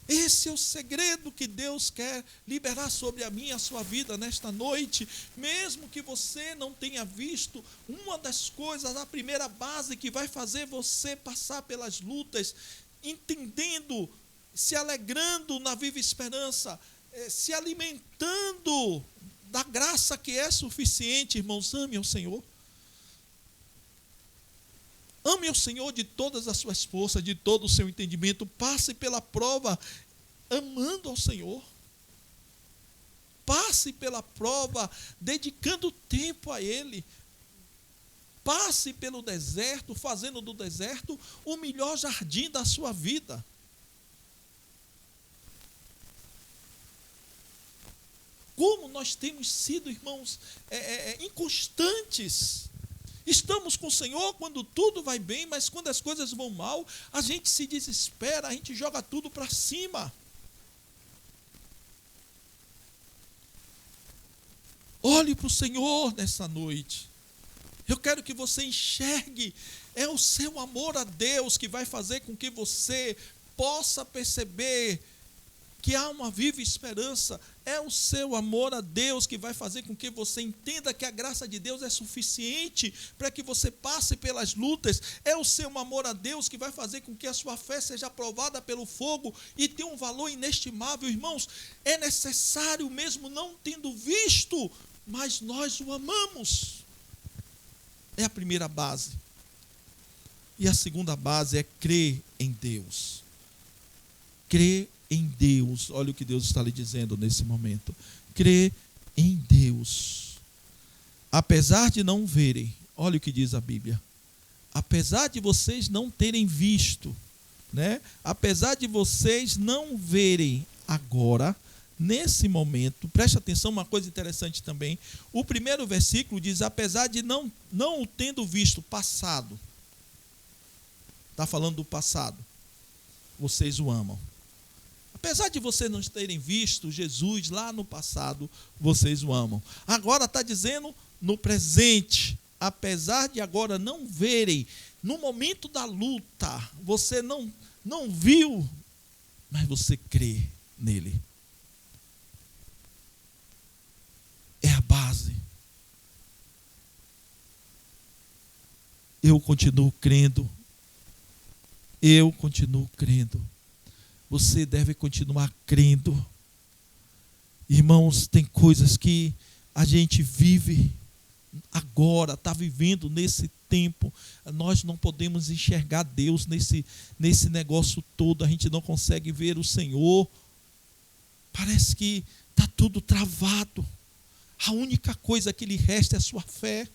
Esse é o segredo que Deus quer liberar sobre a minha e a sua vida nesta noite. Mesmo que você não tenha visto, uma das coisas, a primeira base que vai fazer você passar pelas lutas, entendendo, se alegrando na viva esperança, se alimentando da graça que é suficiente, irmãos, ame ao Senhor. Ame ao Senhor de todas as suas forças, de todo o seu entendimento. Passe pela prova amando ao Senhor. Passe pela prova dedicando tempo a Ele. Passe pelo deserto, fazendo do deserto o melhor jardim da sua vida. Como nós temos sido, irmãos, inconstantes. Estamos com o Senhor quando tudo vai bem, mas quando as coisas vão mal, a gente se desespera, a gente joga tudo para cima. Olhe para o Senhor nessa noite. Eu quero que você enxergue, é o seu amor a Deus que vai fazer com que você possa perceber que há uma viva esperança. É o seu amor a Deus que vai fazer com que você entenda que a graça de Deus é suficiente para que você passe pelas lutas. É o seu amor a Deus que vai fazer com que a sua fé seja aprovada pelo fogo e tenha um valor inestimável. Irmãos, é necessário mesmo não tendo visto, mas nós o amamos. É a primeira base. E a segunda base é crer em Deus. Crer em Deus. Olha o que Deus está lhe dizendo nesse momento. Crê em Deus. Apesar de não verem, olha o que diz a Bíblia. Apesar de vocês não terem visto, né? Apesar de vocês não verem agora, nesse momento, preste atenção, uma coisa interessante também. O primeiro versículo diz, apesar de não o tendo visto, passado. Está falando do passado. Vocês o amam. Apesar de vocês não terem visto Jesus lá no passado, vocês o amam. Agora está dizendo no presente. Apesar de agora não verem, no momento da luta, você não viu, mas você crê nele. É a base. Eu continuo crendo. Eu continuo crendo. Você deve continuar crendo. Irmãos, tem coisas que a gente vive agora, está vivendo nesse tempo. Nós não podemos enxergar Deus nesse negócio todo. A gente não consegue ver o Senhor. Parece que está tudo travado. A única coisa que lhe resta é a sua fé.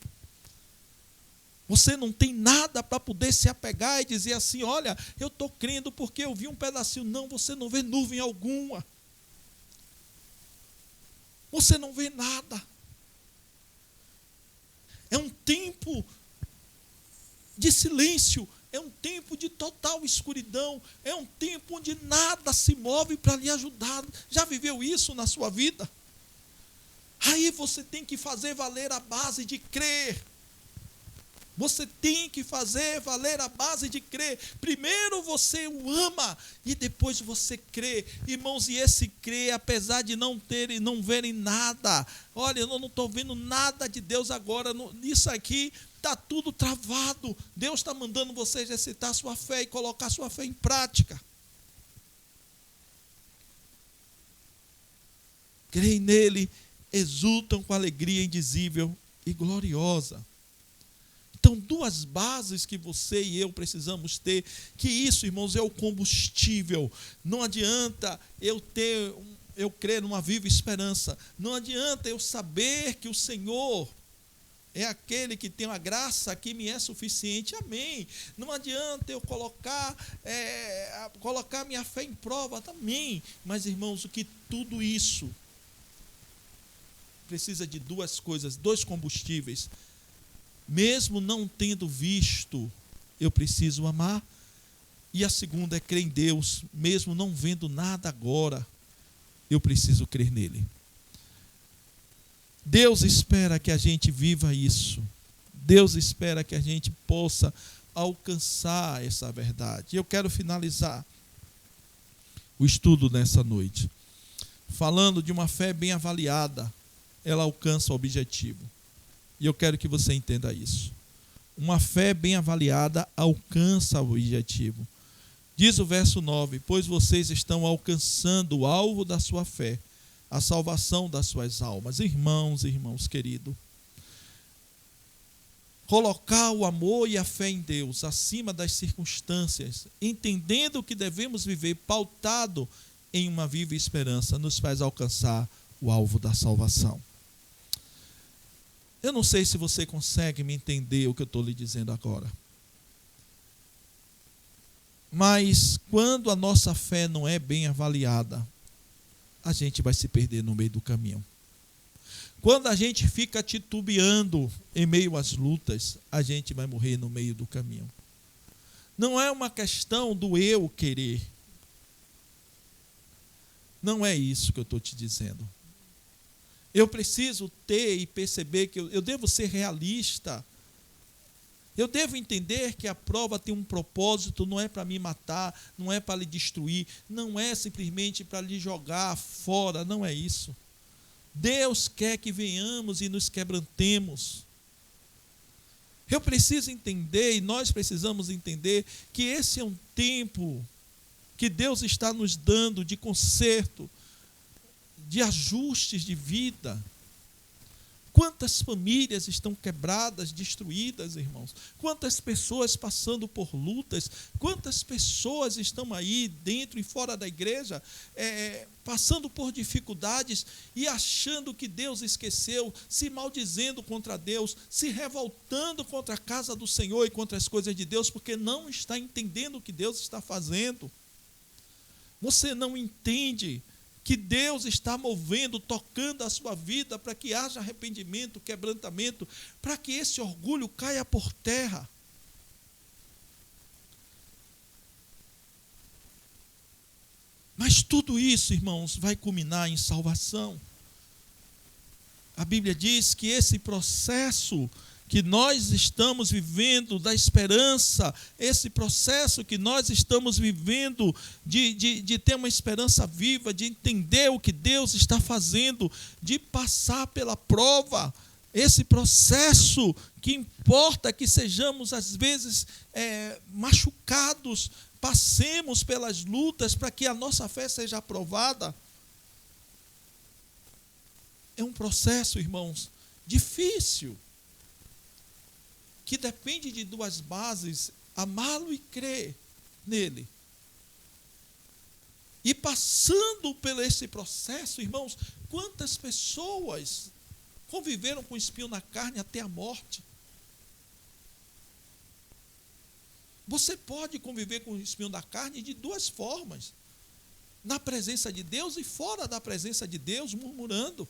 Você não tem nada para poder se apegar e dizer assim, olha, eu estou crendo porque eu vi um pedacinho. Não, você não vê nuvem alguma. Você não vê nada. É um tempo de silêncio. É um tempo de total escuridão. É um tempo onde nada se move para lhe ajudar. Já viveu isso na sua vida? Aí você tem que fazer valer a base de crer. Você tem que fazer valer a base de crer. Primeiro você o ama e depois você crê. Irmãos, e esse crer, apesar de não verem nada. Olha, eu não estou vendo nada de Deus agora. Nisso aqui está tudo travado. Deus está mandando você exercitar a sua fé e colocar a sua fé em prática. Creem nele, exultam com alegria indizível e gloriosa. Então, duas bases que você e eu precisamos ter, que isso, irmãos, é o combustível. Não adianta eu crer numa viva esperança. Não adianta eu saber que o Senhor é aquele que tem a graça que me é suficiente. Amém. Não adianta eu colocar minha fé em prova. Amém. Mas, irmãos, o que tudo isso precisa de duas coisas, dois combustíveis. Mesmo não tendo visto, eu preciso amar. E a segunda é crer em Deus. Mesmo não vendo nada agora, eu preciso crer nele. Deus espera que a gente viva isso. Deus espera que a gente possa alcançar essa verdade. Eu quero finalizar. o estudo nessa noite. Falando de uma fé bem avaliada, ela alcança o objetivo. E eu quero que você entenda isso. Uma fé bem avaliada alcança o objetivo. Diz o verso 9: pois vocês estão alcançando o alvo da sua fé, a salvação das suas almas. Irmãos queridos, colocar o amor e a fé em Deus acima das circunstâncias, entendendo que devemos viver pautado em uma viva esperança, nos faz alcançar o alvo da salvação. Eu não sei se você consegue me entender o que eu estou lhe dizendo agora. Mas quando a nossa fé não é bem avaliada, a gente vai se perder no meio do caminho. Quando a gente fica titubeando em meio às lutas, a gente vai morrer no meio do caminho. Não é uma questão do eu querer. Não é isso que eu estou te dizendo. Eu preciso ter e perceber que eu devo ser realista. Eu devo entender que a prova tem um propósito, não é para me matar, não é para lhe destruir, não é simplesmente para lhe jogar fora, não é isso. Deus quer que venhamos e nos quebrantemos. Eu preciso entender, e nós precisamos entender, que esse é um tempo que Deus está nos dando de conserto, de ajustes de vida. Quantas famílias estão quebradas, destruídas, irmãos? Quantas pessoas passando por lutas? Quantas pessoas estão aí dentro e fora da igreja, passando por dificuldades e achando que Deus esqueceu, se maldizendo contra Deus, se revoltando contra a casa do Senhor e contra as coisas de Deus, porque não está entendendo o que Deus está fazendo. Você não entende que Deus está movendo, tocando a sua vida para que haja arrependimento, quebrantamento, para que esse orgulho caia por terra. Mas tudo isso, irmãos, vai culminar em salvação. A Bíblia diz que esse processo que nós estamos vivendo da esperança, esse processo que nós estamos vivendo de ter uma esperança viva, de entender o que Deus está fazendo, de passar pela prova, esse processo que importa que sejamos às vezes machucados, passemos pelas lutas para que a nossa fé seja aprovada. É um processo, irmãos, difícil, que depende de duas bases: amá-lo e crer nele. E passando por esse processo, irmãos, quantas pessoas conviveram com o espinho na carne até a morte? Você pode conviver com o espinho da carne de duas formas: na presença de Deus e fora da presença de Deus, murmurando.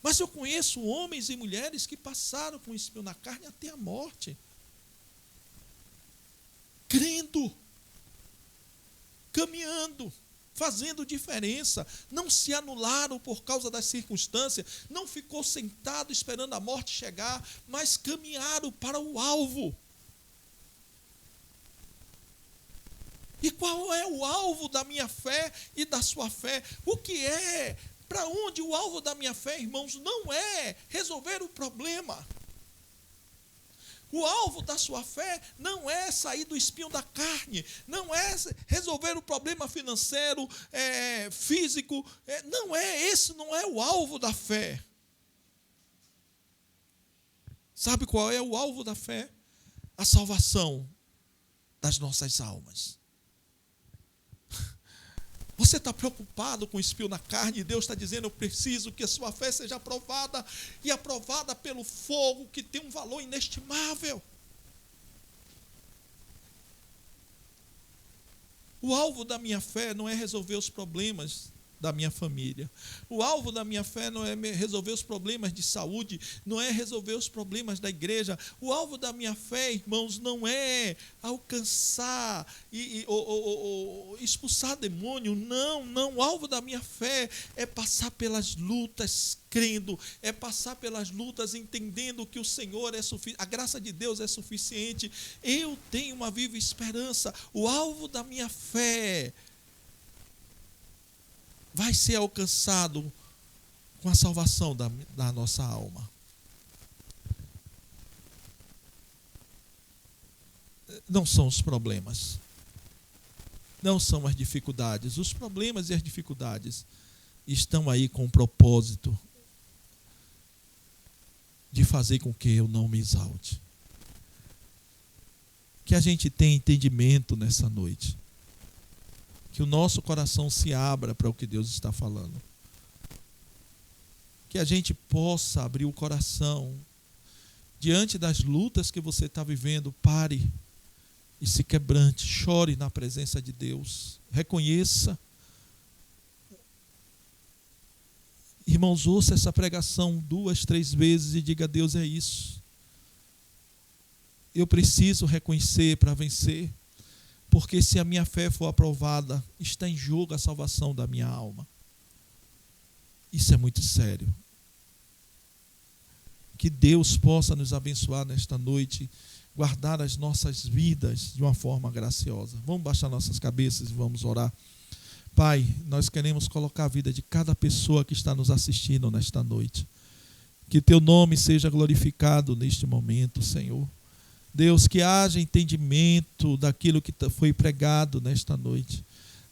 Mas eu conheço homens e mulheres que passaram com o espinho na carne até a morte, crendo, caminhando, fazendo diferença, não se anularam por causa das circunstâncias, não ficou sentado esperando a morte chegar, mas caminharam para o alvo. E qual é o alvo da minha fé e da sua fé? O que é? Para onde o alvo da minha fé, irmãos, não é resolver o problema. O alvo da sua fé não é sair do espinho da carne, não é resolver o problema financeiro, físico, esse não é o alvo da fé. Sabe qual é o alvo da fé? A salvação das nossas almas. Você está preocupado com o espinho na carne e Deus está dizendo: eu preciso que a sua fé seja aprovada, e aprovada pelo fogo que tem um valor inestimável. O alvo da minha fé não é resolver os problemas da minha família. O alvo da minha fé não é resolver os problemas de saúde, não é resolver os problemas da igreja. O alvo da minha fé, irmãos, não é alcançar ou expulsar demônio, não. O alvo da minha fé é passar pelas lutas crendo, é passar pelas lutas entendendo que o Senhor é suficiente, a graça de Deus é suficiente. Eu tenho uma viva esperança. O alvo da minha fé vai ser alcançado com a salvação da nossa alma. Não são os problemas, não são as dificuldades. Os problemas e as dificuldades estão aí com o propósito de fazer com que eu não me exalte. Que a gente tenha entendimento nessa noite. Que o nosso coração se abra para o que Deus está falando. Que a gente possa abrir o coração diante das lutas que você está vivendo. Pare e se quebrante, chore na presença de Deus. Reconheça. Irmãos, ouça essa pregação 2, 3 vezes e diga: Deus, é isso. Eu preciso reconhecer para vencer, porque se a minha fé for aprovada, está em jogo a salvação da minha alma. Isso é muito sério. Que Deus possa nos abençoar nesta noite, guardar as nossas vidas de uma forma graciosa. Vamos baixar nossas cabeças e vamos orar. Pai, nós queremos colocar a vida de cada pessoa que está nos assistindo nesta noite. Que teu nome seja glorificado neste momento, Senhor. Deus, que haja entendimento daquilo que foi pregado nesta noite.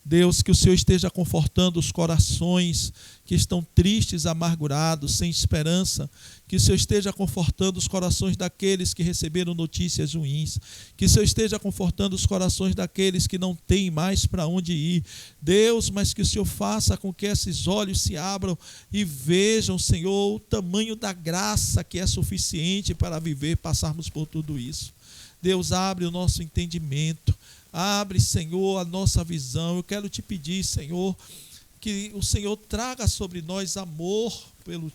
Deus, que o Senhor esteja confortando os corações que estão tristes, amargurados, sem esperança. Que o Senhor esteja confortando os corações daqueles que receberam notícias ruins. Que o Senhor esteja confortando os corações daqueles que não têm mais para onde ir. Deus, mas que o Senhor faça com que esses olhos se abram e vejam, Senhor, o tamanho da graça que é suficiente para viver, passarmos por tudo isso. Deus, abre o nosso entendimento. Abre, Senhor, a nossa visão. Eu quero te pedir, Senhor, que o Senhor traga sobre nós amor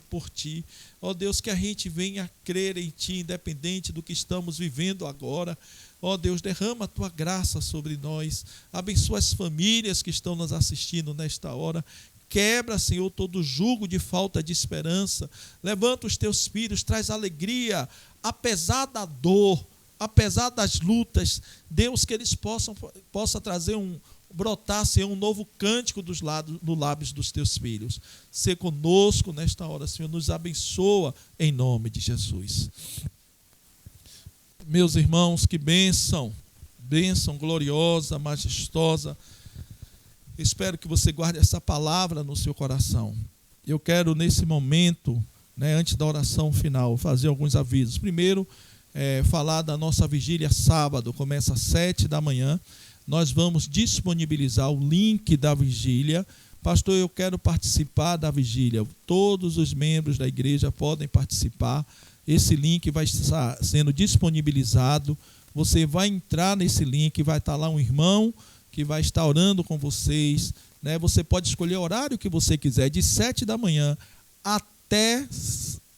por Ti. Ó Deus, que a gente venha crer em Ti, independente do que estamos vivendo agora. Ó Deus, derrama a Tua graça sobre nós. Abençoa as famílias que estão nos assistindo nesta hora. Quebra, Senhor, todo jugo de falta de esperança. Levanta os Teus filhos, traz alegria, apesar da dor, apesar das lutas. Deus, que eles possam trazer brotar, Senhor, um novo cântico dos lábios dos teus filhos. Ser conosco nesta hora, Senhor, nos abençoa em nome de Jesus. Meus irmãos, que bênção gloriosa, majestosa. Espero que você guarde essa palavra no seu coração. Eu quero nesse momento, antes da oração final, fazer alguns avisos. Primeiro, falar da nossa vigília sábado, começa às 7 da manhã. Nós vamos disponibilizar o link da vigília. Pastor, eu quero participar da vigília. Todos os membros da igreja podem participar. Esse link vai estar sendo disponibilizado. Você vai entrar nesse link, vai estar lá um irmão que vai estar orando com vocês. Você pode escolher o horário que você quiser, de 7 da manhã até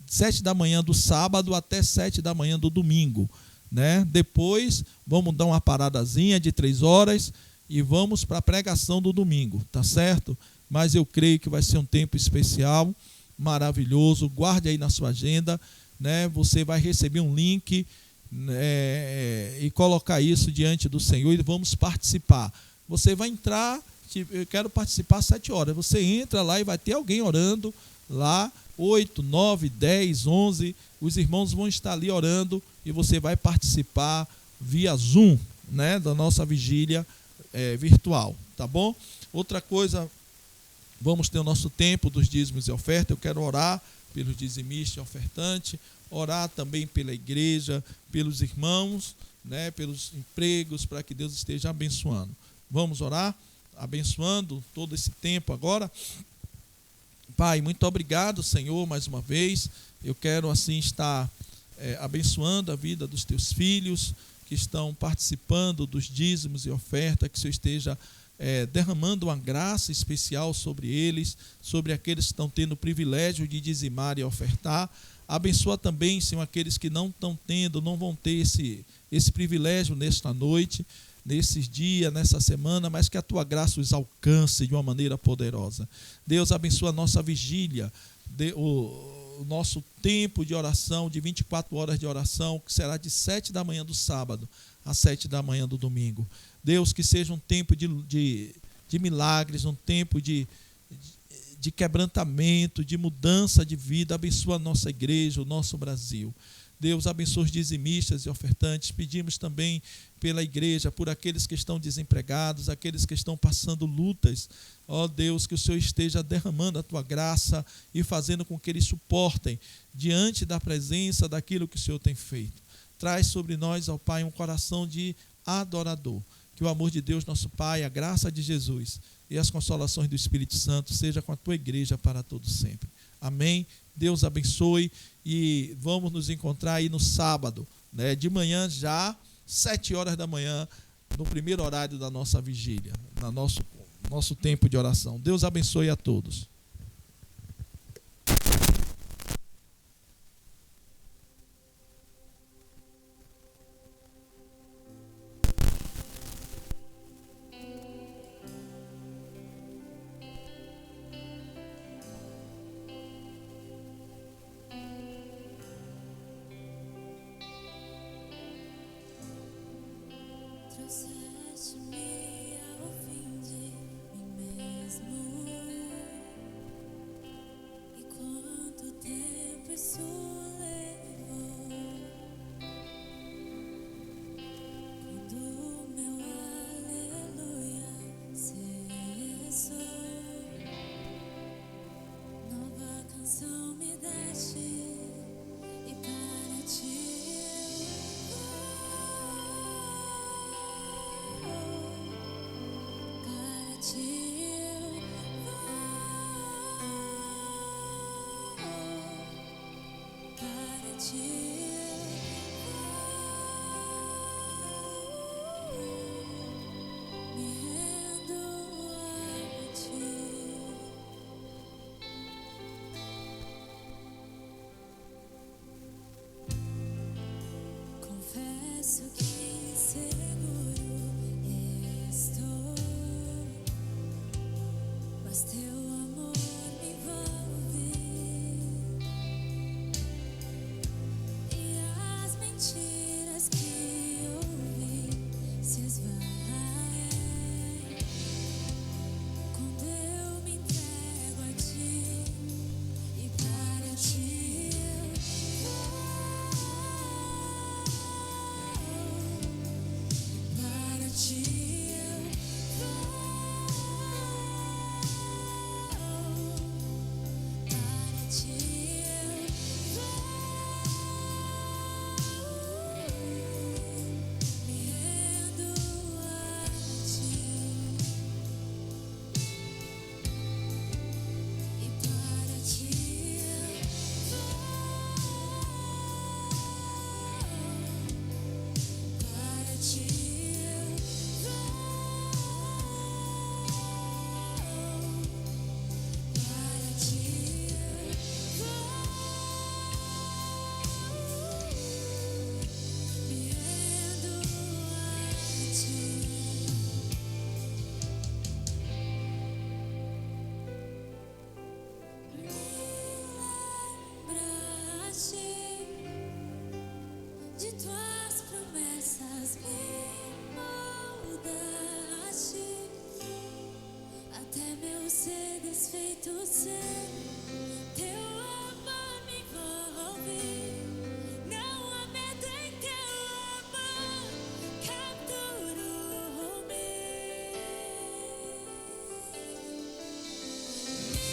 7 da manhã do sábado até 7 da manhã do domingo. Depois vamos dar uma paradazinha de 3 horas e vamos para a pregação do domingo, tá certo? Mas eu creio que vai ser um tempo especial, maravilhoso. Guarde aí na sua agenda, Você vai receber um link e colocar isso diante do Senhor e vamos participar. Você vai entrar, eu quero participar às 7 horas. Você entra lá e vai ter alguém orando lá. 8, 9, 10, 11, os irmãos vão estar ali orando e você vai participar via Zoom, da nossa vigília virtual, tá bom? Outra coisa, vamos ter o nosso tempo dos dízimos e oferta. Eu quero orar pelos dizimistas e ofertantes, orar também pela igreja, pelos irmãos, pelos empregos, para que Deus esteja abençoando. Vamos orar, abençoando todo esse tempo agora. Pai, muito obrigado, Senhor, mais uma vez. Eu quero assim estar abençoando a vida dos teus filhos que estão participando dos dízimos e oferta, que o Senhor esteja derramando uma graça especial sobre eles, sobre aqueles que estão tendo o privilégio de dizimar e ofertar. Abençoa também, Senhor, aqueles que não estão tendo, não vão ter esse privilégio nesta noite, nesses dias, nessa semana, mas que a tua graça os alcance de uma maneira poderosa. Deus, abençoa a nossa vigília, o nosso tempo de oração, de 24 horas de oração, que será de 7 da manhã do sábado às 7 da manhã do domingo. Deus, que seja um tempo de milagres, um tempo de de quebrantamento, de mudança de vida. Abençoa a nossa igreja, o nosso Brasil. Deus, abençoa os dizimistas e ofertantes. Pedimos também pela igreja, por aqueles que estão desempregados, aqueles que estão passando lutas. Ó Deus, que o Senhor esteja derramando a tua graça e fazendo com que eles suportem diante da presença daquilo que o Senhor tem feito. Traz sobre nós, ó Pai, um coração de adorador. Que o amor de Deus, nosso Pai, a graça de Jesus e as consolações do Espírito Santo seja com a tua igreja para todo sempre. Amém? Deus abençoe e vamos nos encontrar aí no sábado, né? De manhã já, 7 horas da manhã, no primeiro horário da nossa vigília, no nosso tempo de oração. Deus abençoe a todos. Trouxeste-me ao fim de mim mesmo. E quanto tempo isso levou? Quando meu aleluia cessou, nova canção me deste e para ti para ti eu vou, para ti eu me rendo a ti. Confesso que inseguro estou, mas teu amor me envolve e as mentiras que ouvi se esvaem quando eu me entrego a ti e para ti eu vou, para ti eu vou. Para ti eu vou, me rendo a ti e para ti eu vou, para ti eu vou, para ti eu vou, me rendo a ti. Me lembraste de tuas promessas, me moldaste até meu ser desfeito ser. Teu amor me envolve, não há medo em teu amor, capturou-me. Me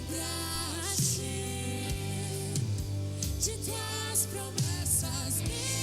lembraste de tuas promessas, me